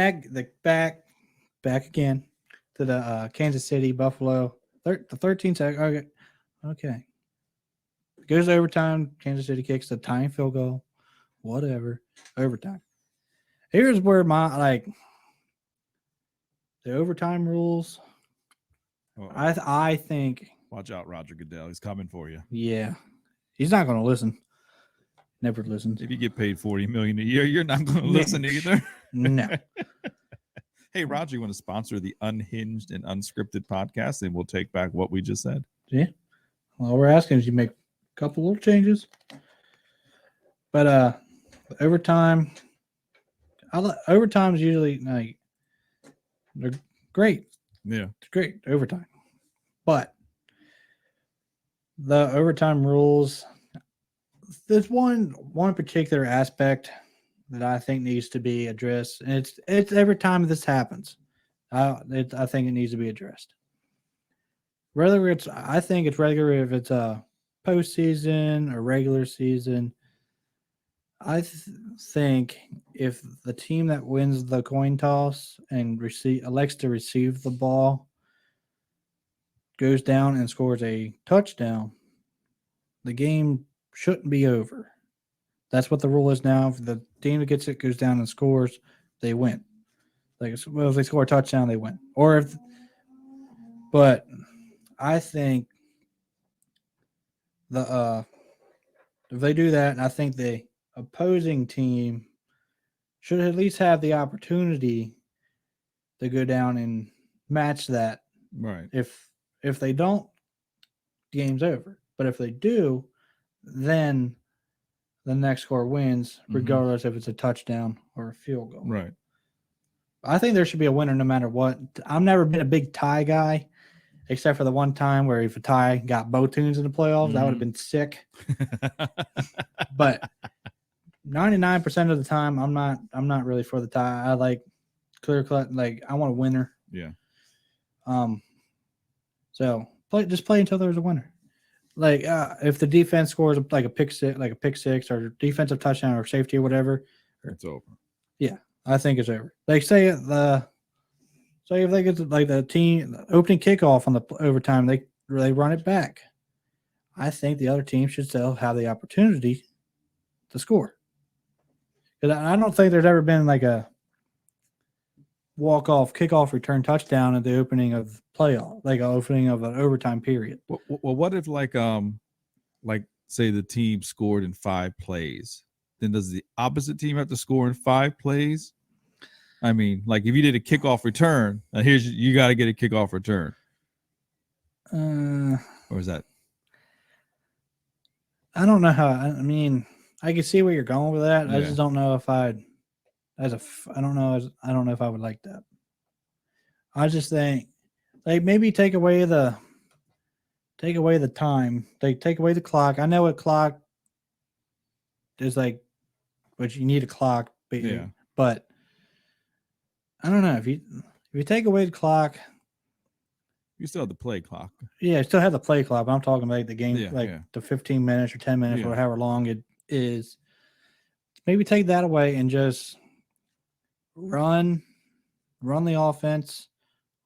back again to the Kansas City Buffalo. The 13 seconds. Okay. Goes to overtime. Kansas City kicks the tying field goal. Whatever. Overtime. Here's where the overtime rules. I think. Watch out, Roger Goodell. He's coming for you. Yeah. He's not going to listen. Never listens. If you get paid $40 million a year, you're not going to listen either. No. Hey, Roger, you want to sponsor the Unhinged and Unscripted podcast, and we'll take back what we just said. Yeah. All we're asking is you make a couple little changes. But overtime, overtime is usually like they're great. Yeah. It's great overtime. But the overtime rules, there's one particular aspect that I think needs to be addressed, and it's every time this happens, I think it needs to be addressed. I think it's regular if it's a postseason or regular season. I think if the team that wins the coin toss and elects to receive the ball goes down and scores a touchdown, the game shouldn't be over. That's what the rule is now. If the team that gets it goes down and scores, they win. If they score a touchdown, they win. But I think if they do that, I think the opposing team should at least have the opportunity to go down and match that. Right. If they don't, the game's over. But if they do, then the next score wins, regardless if it's a touchdown or a field goal. Right. I think there should be a winner no matter what. I've never been a big tie guy, except for the one time where if a tie got both teams in the playoffs, that would have been sick. But 99% of the time, I'm not really for the tie. I like clear cut. Like I want a winner. Yeah. So just play until there's a winner. Like if the defense scores like a pick six or defensive touchdown or safety or whatever, it's over. Yeah, I think it's over. Like say if they get like the team opening kickoff on the overtime, they run it back. I think the other team should still have the opportunity to score. Because I don't think there's ever been like a kickoff return touchdown at the opening of playoff, like an opening of an overtime period. Well, what if like say the team scored in 5 plays? Then does the opposite team have to score in 5 plays? I mean, like if you did a kickoff return, you got to get a kickoff return. Or is that? I don't know how. I mean, I can see where you're going with that. Yeah. I just don't know if I don't know if I would like that. I just think like maybe take away the time. They take away the clock. I know a clock is like, but you need a clock. But I don't know if you take away the clock, You still have the play clock. Yeah, still have the play clock. But I'm talking about the game, the 15 minutes or 10 minutes or however long it is. Maybe take that away and just run the offense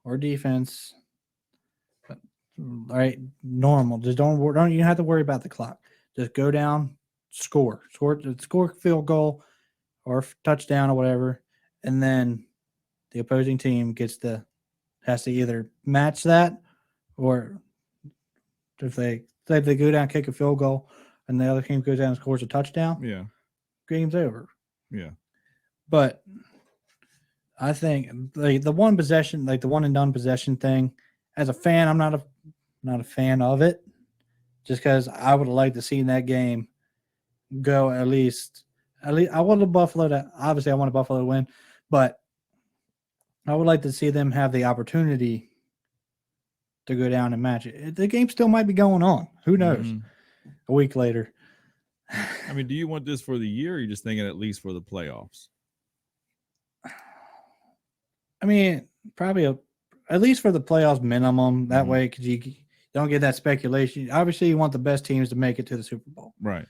or defense. Right, normal. Just don't you have to worry about the clock. Just go down, score field goal or touchdown or whatever, and then the opposing team has to either match that, or if they go down, kick a field goal, and the other team goes down and scores a touchdown, game's over. Yeah. But I think the one possession, like the one and done possession thing, as a fan, I'm not a fan of it, just because I would have liked to see that game go at least I want Buffalo to, obviously I want Buffalo to win, but I would like to see them have the opportunity to go down and match it. The game still might be going on. Who knows? A week later. I mean, do you want this for the year, or are you just thinking at least for the playoffs? I mean, probably at least for the playoffs minimum. That way, because you don't get that speculation. Obviously, you want the best teams to make it to the Super Bowl. Right.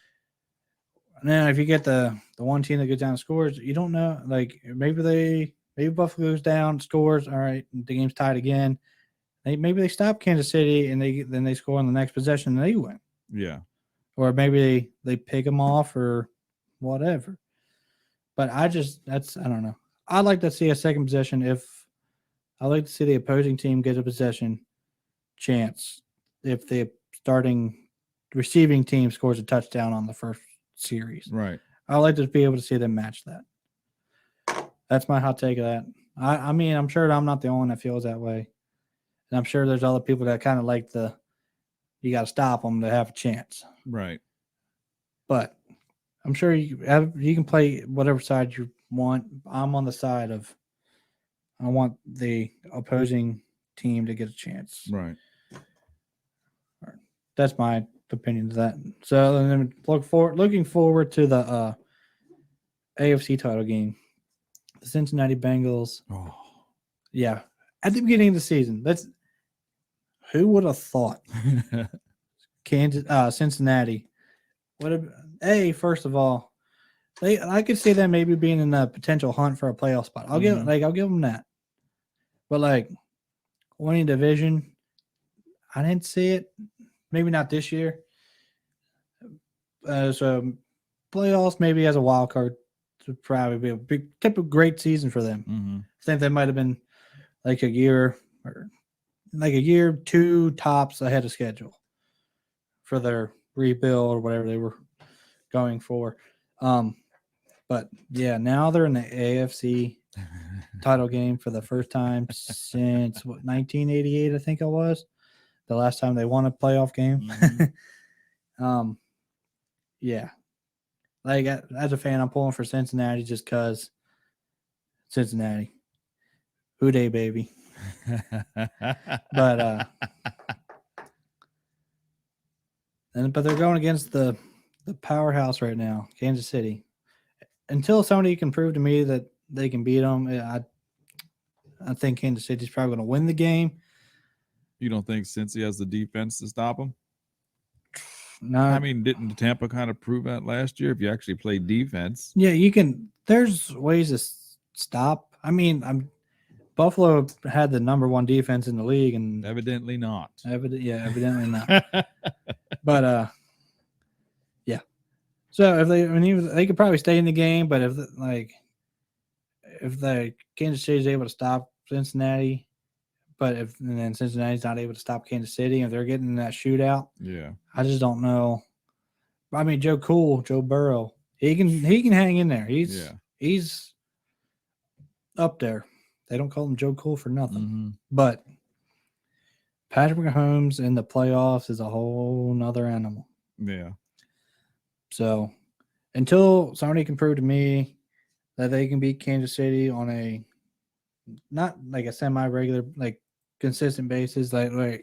And then if you get the one team that goes down and scores, you don't know. Like maybe Buffalo goes down, scores. All right, the game's tied again. Maybe they stop Kansas City and they score on the next possession and they win. Yeah. Or maybe they pick them off or whatever. But I don't know. I'd like to see a second possession. I'd like to see the opposing team get a possession chance if the starting receiving team scores a touchdown on the first series. Right. I'd like to be able to see them match that. That's my hot take of that. I mean, I'm sure I'm not the only one that feels that way. And I'm sure there's other people that kind of like you got to stop them to have a chance. Right. But I'm sure you can play whatever side you want. I'm on the side of I want the opposing team to get a chance. Right. That's my opinion of that. So and then looking forward to the AFC title game. The Cincinnati Bengals. Oh. Yeah. At the beginning of the season. Who would have thought Cincinnati would have first of all, I could see them maybe being in a potential hunt for a playoff spot. I'll give them that. But winning division, I didn't see it. Maybe not this year. So playoffs maybe as a wild card would probably be a big type of great season for them. Mm-hmm. I think they might have been like a year 2 tops ahead of schedule for their rebuild or whatever they were going for. But yeah, now they're in the AFC title game for the first time since 1988, I think it was the last time they won a playoff game. Mm-hmm. Yeah. As a fan, I'm pulling for Cincinnati just because Cincinnati. Who dey, baby. But but they're going against the powerhouse right now, Kansas City. Until somebody can prove to me that they can beat them, I think Kansas City's probably going to win the game. You don't think Cincy has the defense to stop them? No, I mean, didn't Tampa kind of prove that last year? If you actually play defense, yeah, you can. There's ways to stop. I mean, Buffalo had the number 1 defense in the league, and evidently not. Evidently not. But yeah. So if they could probably stay in the game, but if the Kansas City is able to stop Cincinnati, and then Cincinnati's not able to stop Kansas City, if they're getting in that shootout, Yeah, I just don't know. I mean, Joe Burrow, he can hang in there. He's up there. They don't call him Joe Cool for nothing. Mm-hmm. But Patrick Mahomes in the playoffs is a whole nother animal. Yeah. So until somebody can prove to me that they can beat Kansas City on a not like a semi-regular, consistent basis, where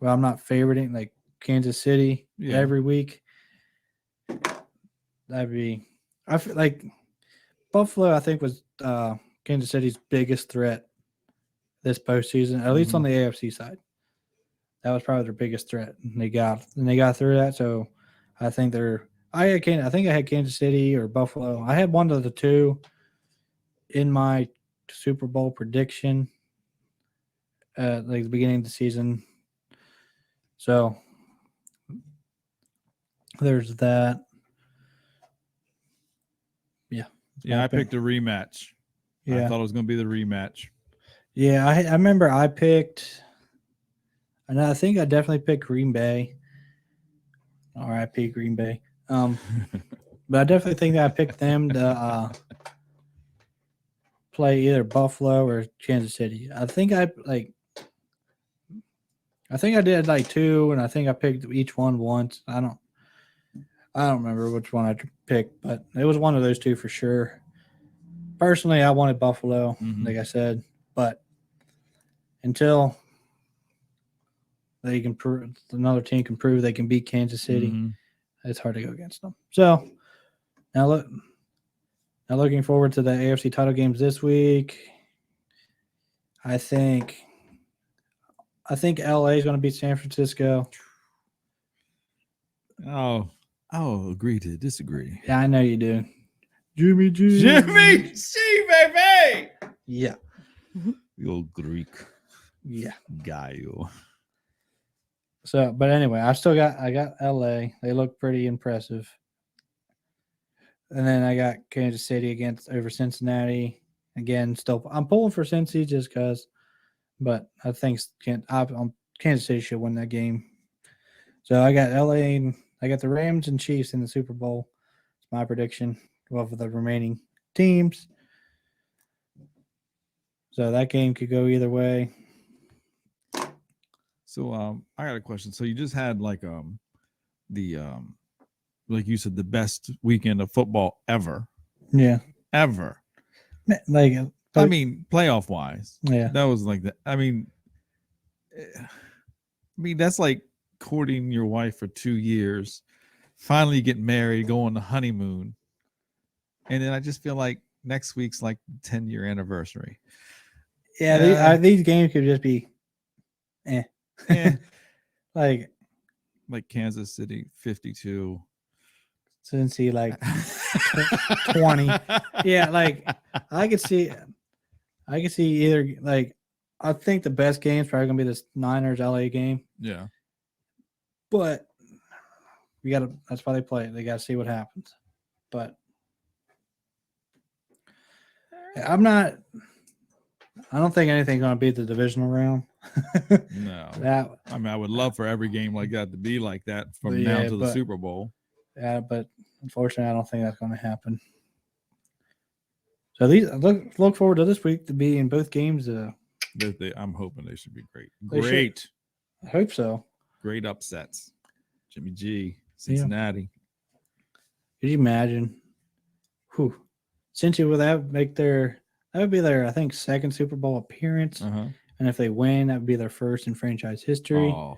I'm not favoriting Kansas City every week, that'd be. I feel like Buffalo, I think, was Kansas City's biggest threat this postseason, at least on the AFC side. That was probably their biggest threat, and they got through that. So I think I think I had Kansas City or Buffalo. I had one of the two in my Super Bowl prediction at the beginning of the season. So there's that. Yeah, I picked a rematch. Yeah. I thought it was going to be the rematch. Yeah, I remember I picked, and I think I definitely picked Green Bay. R.I.P. Green Bay. But I definitely think that I picked them to play either Buffalo or Kansas City. I think I did 2, and I think I picked each one once. I don't remember which one I picked, but it was one of those two for sure. Personally, I wanted Buffalo, like I said, but until they can prove another team can prove they can beat Kansas City, it's hard to go against them. So now looking forward to the AFC title games this week. I think LA is going to beat San Francisco. Oh, I'll agree to disagree. Yeah, I know you do. Jimmy G, baby. Yeah. The old Greek Yeah. guy. So, but anyway, I got LA. They look pretty impressive. And then I got Kansas City over Cincinnati. Again, I'm pulling for Cincy just because, but I think Kansas City should win that game. So I got LA and I got the Rams and Chiefs in the Super Bowl. my prediction of the remaining teams. So that game could go either way. So I got a question. So you just had like like you said, the best weekend of football ever. Yeah. Ever. Like, I mean, playoff wise. yeah. That was like that. I mean, that's like courting your wife for 2 years, finally get married, go on the honeymoon. And then I just feel like next week's like 10-year anniversary. Yeah, these games could just be like Kansas City 52, Cincy like 20. Yeah, like I could see either like I think the best game is probably gonna be this Niners LA game. Yeah. But that's why they play it. They gotta see what happens. But I don't think anything's gonna beat the divisional round. No. I would love for every game like that to be like that from now to the Super Bowl. Yeah, but unfortunately I don't think that's gonna happen. So these look forward to this week to be in both games. I'm hoping they should be great. I hope so. Great upsets. Jimmy G, Cincinnati. Could you imagine? Cincy, that would be their, I think, second Super Bowl appearance. Uh-huh. And if they win, that would be their first in franchise history. Oh,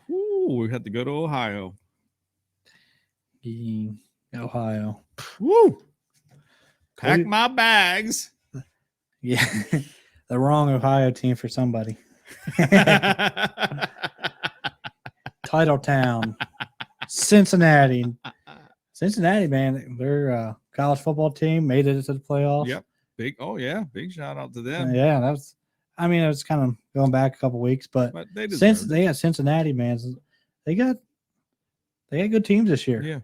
we have to go to Ohio. Ohio. Woo! Pack my bags. Yeah. The wrong Ohio team for somebody. Titletown. Cincinnati. Cincinnati, man, their college football team made it to the playoffs. Yep. Big shout out to them. Yeah, it was kind of going back a couple weeks, but since they got Cincinnati, man, they got good teams this year. Yeah.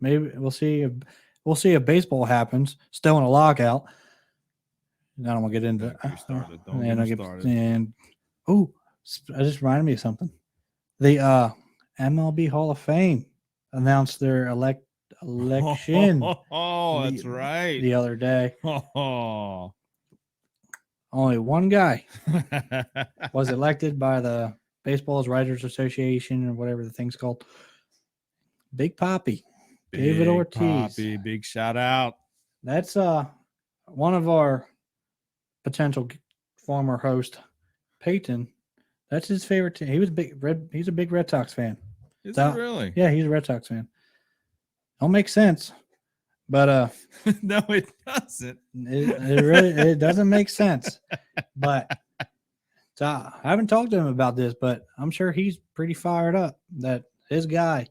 Maybe we'll see if baseball happens. Still in a lockout. I don't want to get into it. I just reminded me of something. The MLB Hall of Fame announced their election. Oh, that's right. The other day. Oh. Only one guy was elected by the Baseball's Writers Association or whatever the thing's called. Big Papi. David Ortiz. Papi, big shout out. That's one of our potential former host, Peyton. That's his favorite team. He's a big Red Sox fan. Is it really? Yeah, he's a Red Sox fan. Don't make sense. But no, it doesn't. It doesn't make sense. But so I haven't talked to him about this, but I'm sure he's pretty fired up that his guy.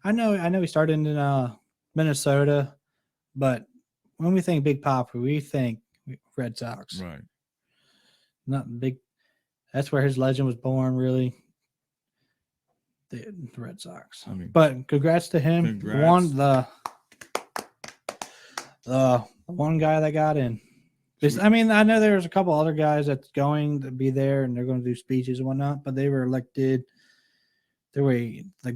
I know he started in Minnesota, but when we think Big Papa, we think Red Sox. Right. Not big. That's where his legend was born, really. The Red Sox. But congrats to him. Congrats. The one guy that got in. I know there's a couple other guys that's going to be there and they're going to do speeches and whatnot, but they were elected. There was a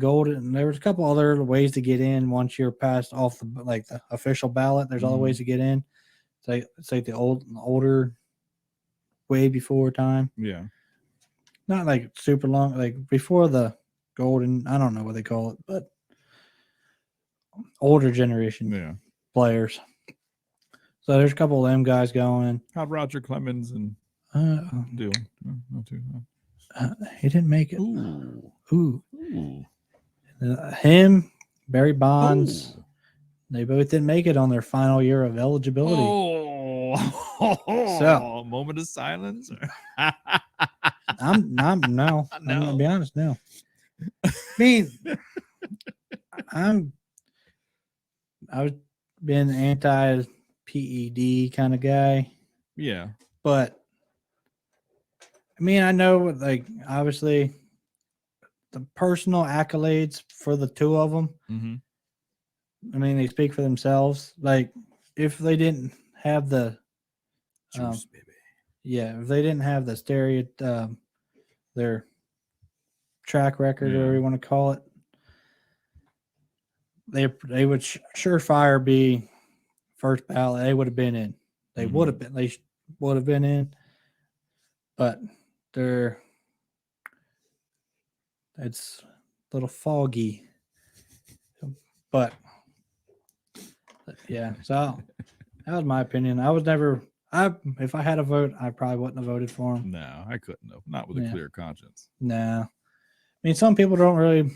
couple other ways to get in once you're passed off the official ballot. There's other ways to get in. It's like the older way before time. Yeah. Not like super long, like before the golden, I don't know what they call it, but older generation players. So there's a couple of them guys going. How'd Roger Clemens and do? Not too bad. He didn't make it. Ooh. Him, Barry Bonds, they both didn't make it on their final year of eligibility. So, moment of silence. I'm gonna be honest now. I've been anti-PED kind of guy. Yeah. But I know, obviously, the personal accolades for the two of them. Mm-hmm. They speak for themselves. If they didn't have the juice, baby. Yeah, if they didn't have the their track record, or whatever you want to call it, they would surefire be first ballot. They would have been in. They would have been. They would have been in. But it's a little foggy. But yeah, so that was my opinion. I was never. If I had a vote, I probably wouldn't have voted for him. No, I couldn't have. Not with a clear conscience. No, I mean some people don't really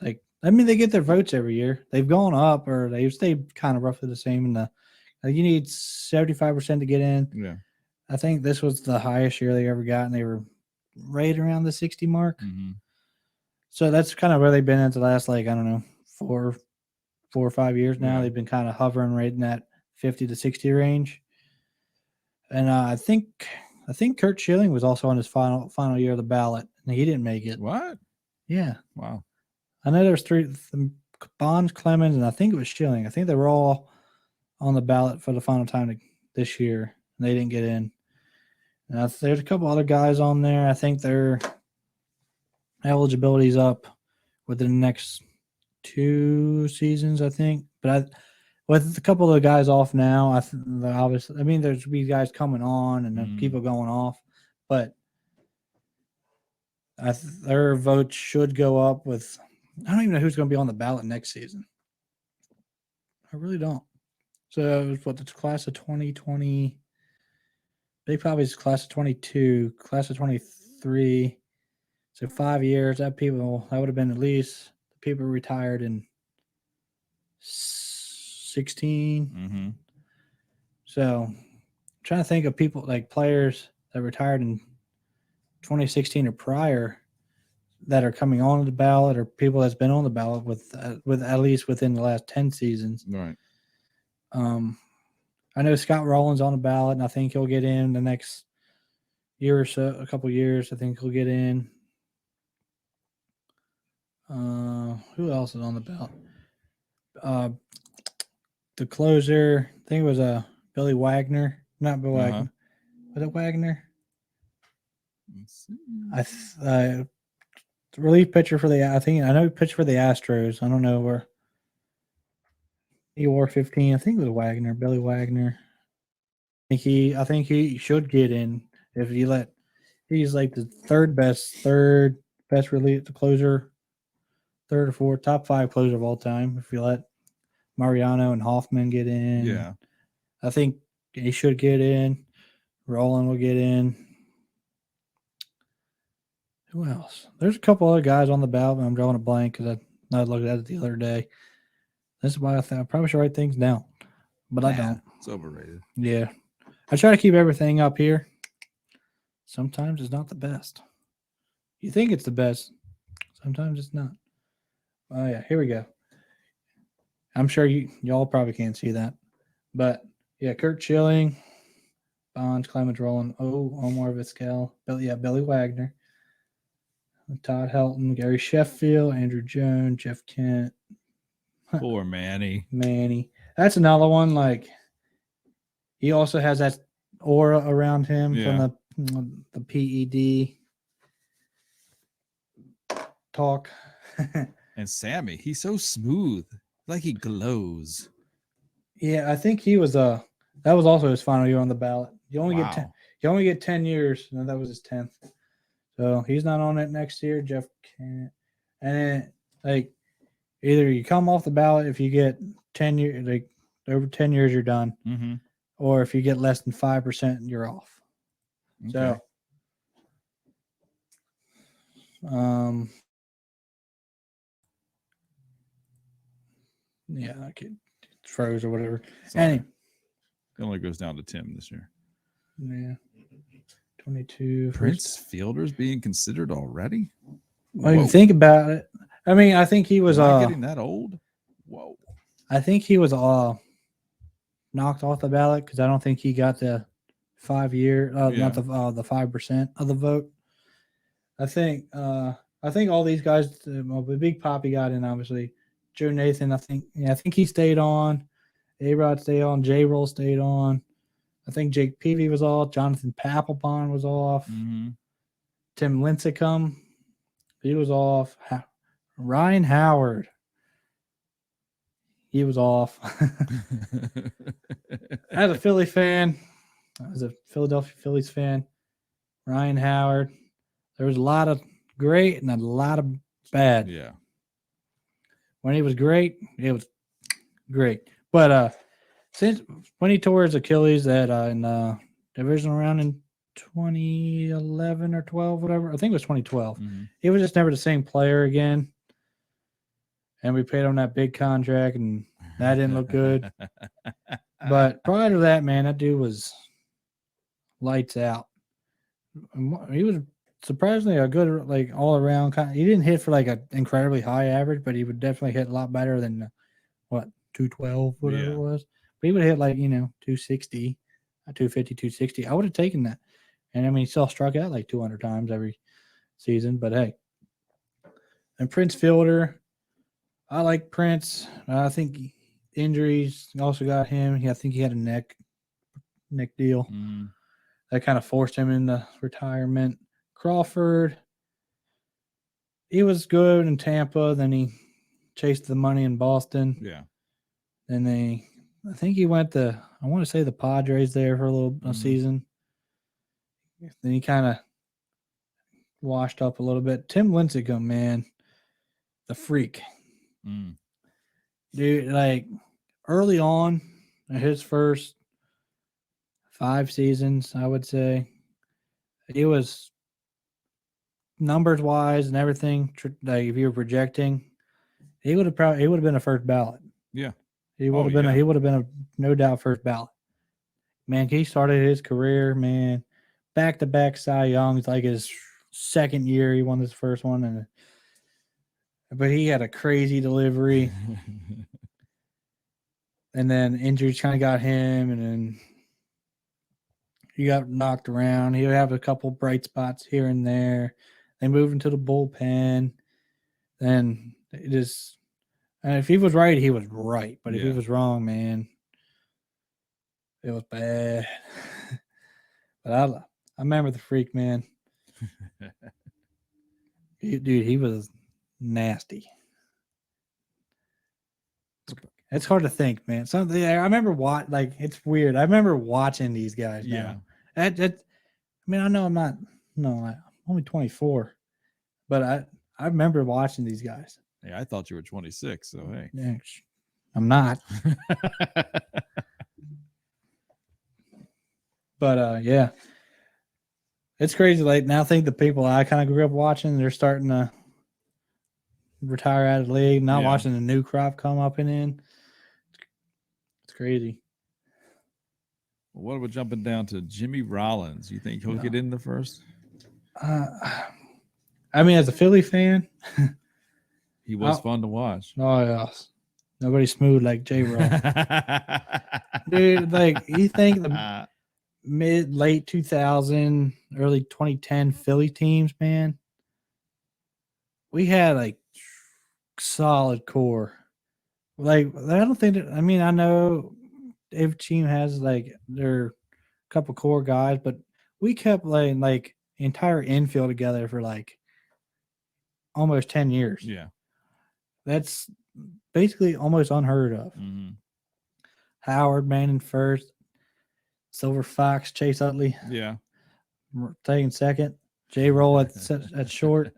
like. I mean they get their votes every year. They've gone up or they stay kind of roughly the same. You need 75% to get in. Yeah. I think this was the highest year they ever got, and they were right around the 60 mark. Mm-hmm. So that's kind of where they've been at the last, like, I don't know, 4 or 5 years now. Yeah. They've been kind of hovering right in that 50 to 60 range. And I think Kurt Schilling was also on his final year of the ballot, and he didn't make it. What? Yeah. Wow. I know there's 3 Bonds, Clemens, and I think it was Schilling. I think they were all on the ballot for the final time this year. And they didn't get in. And there's a couple other guys on there. I think their eligibility's up within the next 2 seasons, I think. But with a couple of the guys off now, obviously, I mean, there's these guys coming on and then people going off, but their votes should go up with. I don't even know who's going to be on the ballot next season. I really don't. So what the class of 2020? They probably is class of 22, class of 23. So 5 years. That would have been at least the people retired in 16. Mm-hmm. So I'm trying to think of people like players that retired in 2016 or prior that are coming on the ballot, or people that's been on the ballot with at least within the last 10 seasons. Right. I know Scott Rowland's on the ballot, and I think he'll get in the next year or so, a couple years. I think he'll get in. Who else is on the ballot? The closer, I think it was Billy Wagner. Not Bill Wagner. Was it Wagner? The relief pitcher for I know he pitched for the Astros. I don't know where. He wore 15. I think it was Wagner, Billy Wagner. I think he should get in if you let. He's like the third best relief closer, third or fourth, top 5 closer of all time. If you let Mariano and Hoffman get in, Yeah, I think he should get in. Roland will get in. Who else? There's a couple other guys on the ballot. I'm drawing a blank because I looked at it the other day. This is why I probably should write things down, but I don't. It's overrated. Yeah. I try to keep everything up here. Sometimes it's not the best. You think it's the best. Sometimes it's not. Oh, yeah. Here we go. I'm sure y'all probably can't see that. But, yeah, Kurt Schilling, Bonds, Clemens, Rowland, Omar Vizquel, Billy Wagner, Todd Helton, Gary Sheffield, Andrew Jones, Jeff Kent. Poor Manny. That's another one. Like, he also has that aura around him from the PED talk. And Sammy, he's so smooth. Like he glows. Yeah, I think he was that was also his final year on the ballot. You only get 10 years. No, that was his 10th. So he's not on it next year. Jeff Kent. And then, like, either you come off the ballot if you get 10 years, like over 10 years, you're done. Mm-hmm. Or if you get less than 5%, you're off. Okay. So, yeah, it froze or whatever. Anyway, it only goes down to Tim this year. Yeah, 22. Prince Fielder's being considered already. Well, you think about it. I mean, I think he was getting that old. Whoa. I think he was knocked off the ballot because I don't think he got the 5 year, not the 5% of the vote. I think all these guys, the Big Papi got in, obviously. Joe Nathan, I think he stayed on. A-Rod stayed on. J-Roll stayed on. I think Jake Peavy was off. Jonathan Papelbon was off. Mm-hmm. Tim Lincecum, he was off. Ryan Howard. he was off. As a Philly fan, as a Philadelphia Phillies fan, Ryan Howard, there was a lot of great and a lot of bad. Yeah. When he was great, it was great. But since when he tore his Achilles at in the divisional round in 2011 or 12, whatever, I think it was 2012. He was just never the same player again. And we paid him that big contract, and that didn't look good. But prior to that, man, that dude was lights out. He was surprisingly a good, like, all around kind of, he didn't hit for like an incredibly high average, but he would definitely hit a lot better than 212, whatever it was. But he would hit like, 260, 250, 260. I would have taken that. And I mean, he still struck out like 200 times every season, but hey. And Prince Fielder, I like Prince. I think injuries also got him. I think he had a neck deal. That kind of forced him into retirement. Crawford, he was good in Tampa. Then he chased the money in Boston. Yeah. Then I think he went I want to say the Padres there for a season. Then he kind of washed up a little bit. Tim Lincecum, man, the freak. Dude, like early on in his first 5 seasons, I would say, he was numbers wise and everything. Like if you were projecting, he would have been a first ballot. Yeah. He would have been a no doubt first ballot. Man, he started his career, man, back-to-back Cy Youngs, like his second year he won his first one, but he had a crazy delivery. And then injuries kind of got him, and then he got knocked around. He would have a couple bright spots here and there. They moved into the bullpen. Then it just, and if he was right, he was right. But if he was wrong, man, it was bad. But I remember the freak, man. Dude, he was nasty. It's hard to think, man. I remember it's weird. I remember watching these guys. Yeah. I mean, I know I'm only 24, but I remember watching these guys. Hey, I thought you were 26, so hey. Yeah, I'm not. But yeah. It's crazy. Like now, I think the people I kind of grew up watching, they're starting to retire out of the league. Not watching the new crop come up and in. It's crazy. Well, what about jumping down to Jimmy Rollins? You think he'll get in the first? I mean, as a Philly fan, he was fun to watch. Oh yes, nobody smooth like J-Roll. Dude, like you think the late 2000, early 2010 Philly teams, man, we had like solid core. Like I don't think that, I mean, I know every team has like their couple core guys, but we kept like entire infield together for like almost 10 years. Yeah. That's basically almost unheard of. Howard Manning first, Silver Fox, Chase Utley. Yeah. Taking second. J-Roll at short.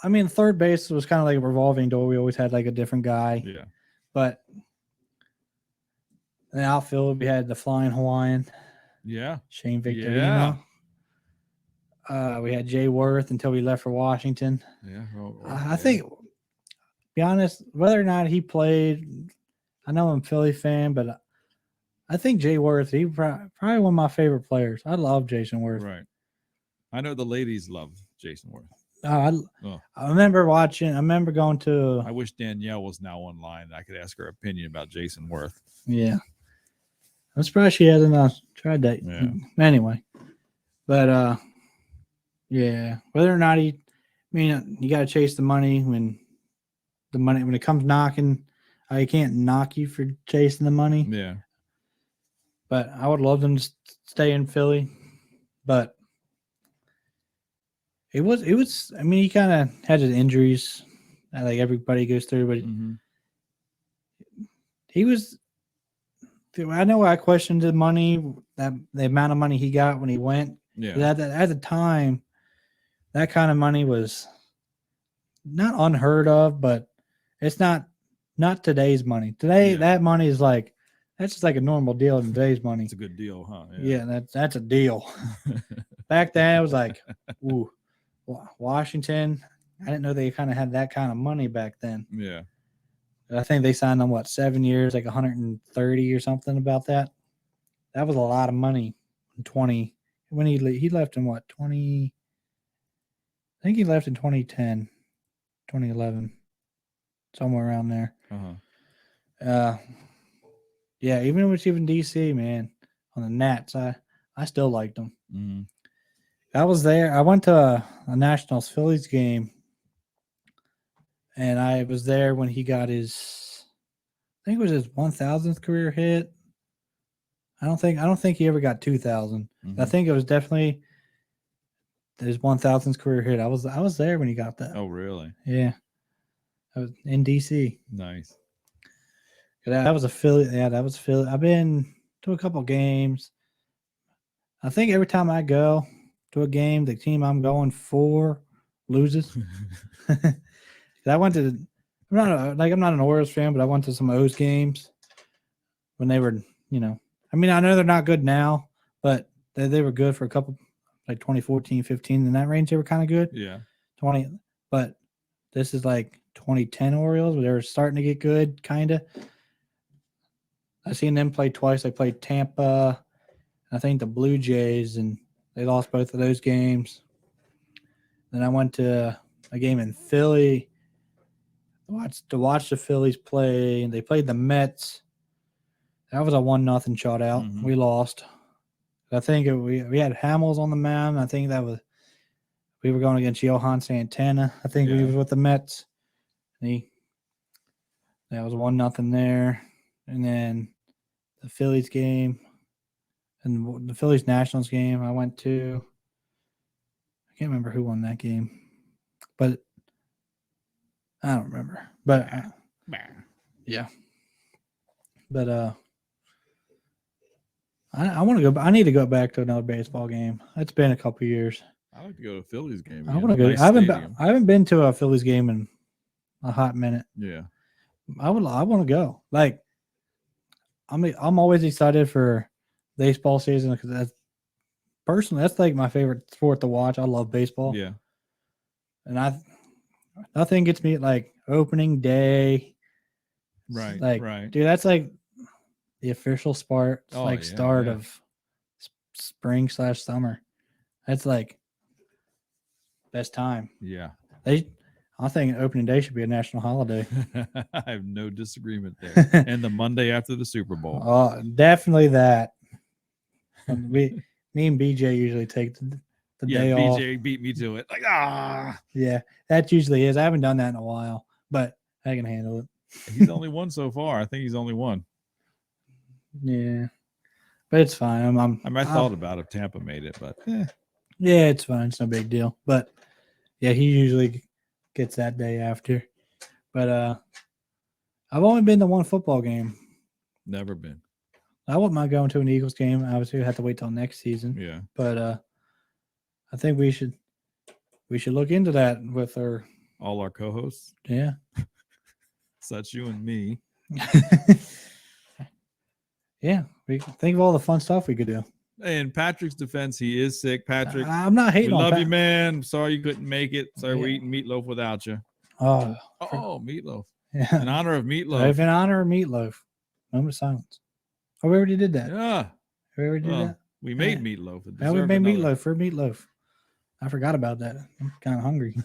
I mean, third base was kind of like a revolving door. We always had like a different guy. Yeah. But in the outfield, we had the Flying Hawaiian. Yeah. Shane Victorino. We had Jay Werth until we left for Washington. Yeah. I think, to be honest, whether or not he played, I know I'm a Philly fan, but I think Jay Werth, he probably one of my favorite players. I love Jason Werth. Right. I know the ladies love Jason Werth. I remember going to. I wish Danielle was now online and I could ask her opinion about Jason Werth. Yeah. I'm surprised she hasn't tried that. Yeah. Anyway. But, yeah. Whether or not you got to chase the money when it comes knocking. I can't knock you for chasing the money. Yeah. But I would love them to stay in Philly. But it was, I mean, he kind of had his injuries like everybody goes through, but he was. I know I questioned the money, that the amount of money he got when he went. Yeah. At the time, that kind of money was not unheard of, but it's not today's money. Today, Yeah. that money is like that's just like a normal deal in today's money. It's a good deal, huh? Yeah, that's a deal. Back then, it was like, ooh, Washington. I didn't know they kind of had that kind of money back then. Yeah. I think they signed on 7 years, like 130 or something about that. That was a lot of money. 20 when he left in 20. I think he left in 2010, 2011, somewhere around there. Uh-huh. Yeah, even when he was in DC, man, on the Nats, I still liked him. Mm-hmm. I was there. I went to a Nationals Phillies game, and I was there when he got his, I think it was his 1,000th career hit. I don't think he ever got 2,000. Mm-hmm. I think it was definitely his 1,000th career hit. I was there when he got that. Oh, really? Yeah, I was in DC. Nice. That was a Philly. Yeah, that was Philly. I've been to a couple games. I think every time I go to a game, the team I'm going for loses. I went to. I'm not an Orioles fan, but I went to some O's games when they were. I mean, I know they're not good now, but they were good for a couple, like 2014, 15, in that range. They were kind of good. Yeah. 20, but this is like 2010 Orioles, where they were starting to get good, kind of. I've seen them play twice. They played Tampa, I think the Blue Jays, and they lost both of those games. Then I went to a game in Philly to watch the Phillies play, and they played the Mets. That was a 1-0 shutout. Mm-hmm. We lost. I think we had Hamels on the mound. I think we were going against Johan Santana. I think we was with the Mets. That was 1-0 there. And then the Phillies game and the Phillies Nationals game I went to. I can't remember who won that game, but I don't remember. But yeah, but I want to go. I need to go back to another baseball game. It's been a couple years. I like to go to a Phillies game. I want to go. Nice I stadium. haven't been to a Phillies game in a hot minute. Yeah. I want to go. Like, I'm always excited for baseball season because that's like my favorite sport to watch. I love baseball. Yeah. And nothing gets me like opening day. Right. Like, right. dude, that's like the official start of spring/summer. That's like best time. Yeah. I think opening day should be a national holiday. I have no disagreement there. And the Monday after the Super Bowl. Oh, definitely that. Me and BJ usually take the day off. BJ beat me to it. Like, Yeah, that usually is. I haven't done that in a while, but I can handle it. He's only won so far. I think he's only won. Yeah, but it's fine. I thought about if Tampa made it, but yeah, it's fine. It's no big deal. But yeah, he usually gets that day after. But I've only been to one football game. never been. I wouldn't mind going to an Eagles game. Obviously, we have to wait till next season. Yeah. But I think we should look into that with all our co-hosts. Yeah. So that's you and me. Yeah, we can think of all the fun stuff we could do. In Patrick's defense, he is sick. Patrick, I'm not hating we on love you, man. Sorry you couldn't make it. Sorry we're eating meatloaf without you. Oh, meatloaf. yeah. In honor of meatloaf. In honor of meatloaf. Moment of silence. Oh, we already did that. Yeah. We already did that. We made meatloaf. It Yeah, we deserved made another. meatloaf for meatloaf. I forgot about that. I'm kind of hungry.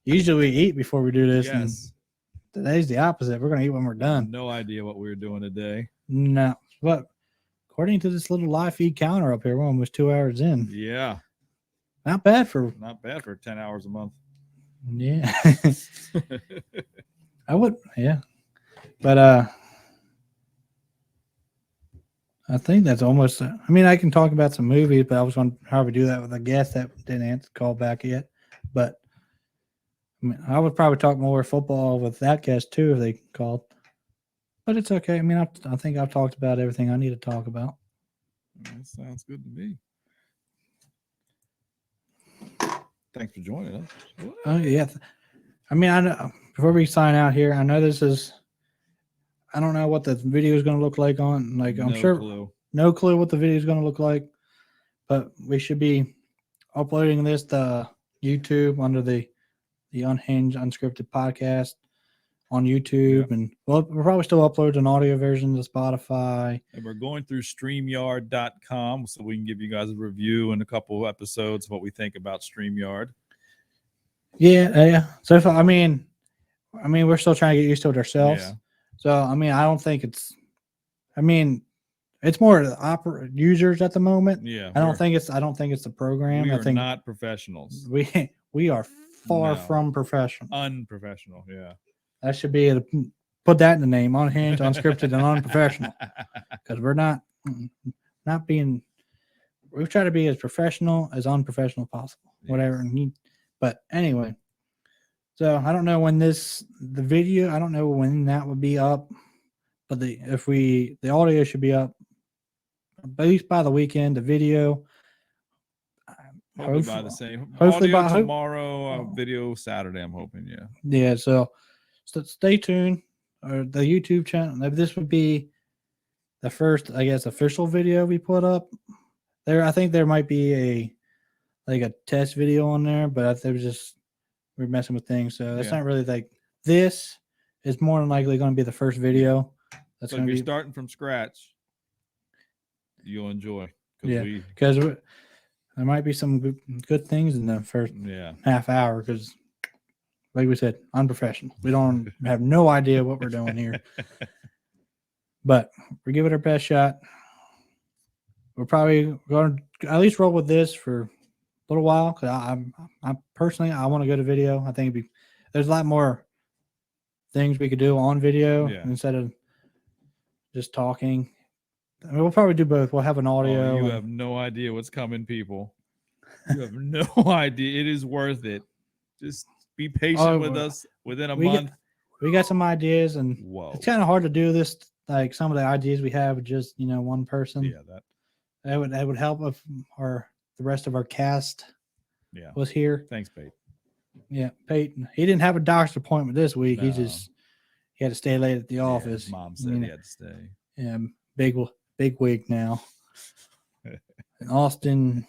Usually we eat before we do this. Yes. And today's the opposite. We're going to eat when we're done. No idea what we were doing today. No. But according to this little live feed counter up here, we're almost 2 hours in. Yeah. Not bad for 10 hours a month. Yeah. I would, yeah. But I think that's almost I mean, I can talk about some movies, but I was going to probably do that with a guest that didn't answer call back yet. But mean, I would probably talk more football with that guest too if they called. But it's okay. I mean, I think I've talked about everything I need to talk about. That sounds good to me. Thanks for joining us. Oh yeah. I mean, I know, before we sign out here, I know this is. I don't know what the video is going to look like on. Like, I'm sure Clue. no clue what the video is going to look like, but we should be uploading this to YouTube under the Unhinged Unscripted podcast on YouTube, and we'll probably still upload an audio version to Spotify. And we're going through StreamYard.com so we can give you guys a review in a couple of episodes of what we think about StreamYard. Yeah. So I mean, we're still trying to get used to it ourselves. Yeah. So I mean, I don't think it's. I mean, it's more the users at the moment. Yeah. I don't think it's the program. We I are think not professionals. we are far No. from professional. Unprofessional. Yeah. That should be put that in the name: unhinged, unscripted, and unprofessional. Because we're not being. We try to be as professional as unprofessional possible. Yes. Whatever. But anyway, so I don't know when the video. I don't know when that would be up, but the audio should be up at least by the weekend. The video. Hopefully by the same. Hopefully Audio by tomorrow. Video Saturday. I'm hoping. Yeah. Yeah. So stay tuned. Or the YouTube channel. This would be the first, I guess, official video we put up. I think there might be a test video on there, but we're messing with things. So that's not really like this is more than likely going to be the first video. That's So going if to you're be starting from scratch, you'll enjoy. because there might be some good things in the first half hour because, like we said, unprofessional. We don't have no idea what we're doing here, but we give it our best shot. We're probably going to at least roll with this for a little while because I personally want to go to video. I think there's a lot more things we could do on video instead of just talking. I mean, we'll probably do both. We'll have an audio. You have no idea what's coming, people. You have no idea. It is worth it. Just be patient with us. Within a month, we got some ideas, and it's kind of hard to do this. Like some of the ideas we have, with just one person. Yeah, that would help if the rest of our cast was here. Thanks, Peyton. Yeah, Peyton. He didn't have a doctor's appointment this week. No. He had to stay late at the office. His mom said he had to stay. Yeah, big week now. In Austin,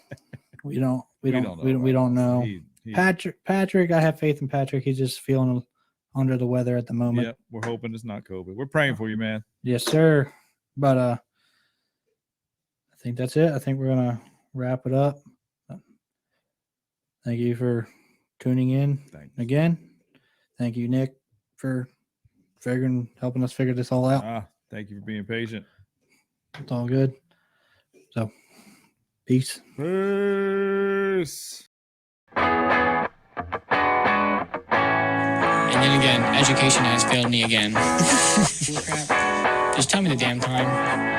we don't know. Patrick, I have faith in Patrick. He's just feeling under the weather at the moment. Yep, we're hoping it's not COVID. We're praying for you, man. Yes, sir. But I think that's it. I think we're gonna wrap it up. Thank you for tuning in again. Thank you, Nick, for helping us figure this all out. Thank you for being patient. It's all good. So, peace. Peace. And then again, education has failed me again. Crap. Just tell me the damn time.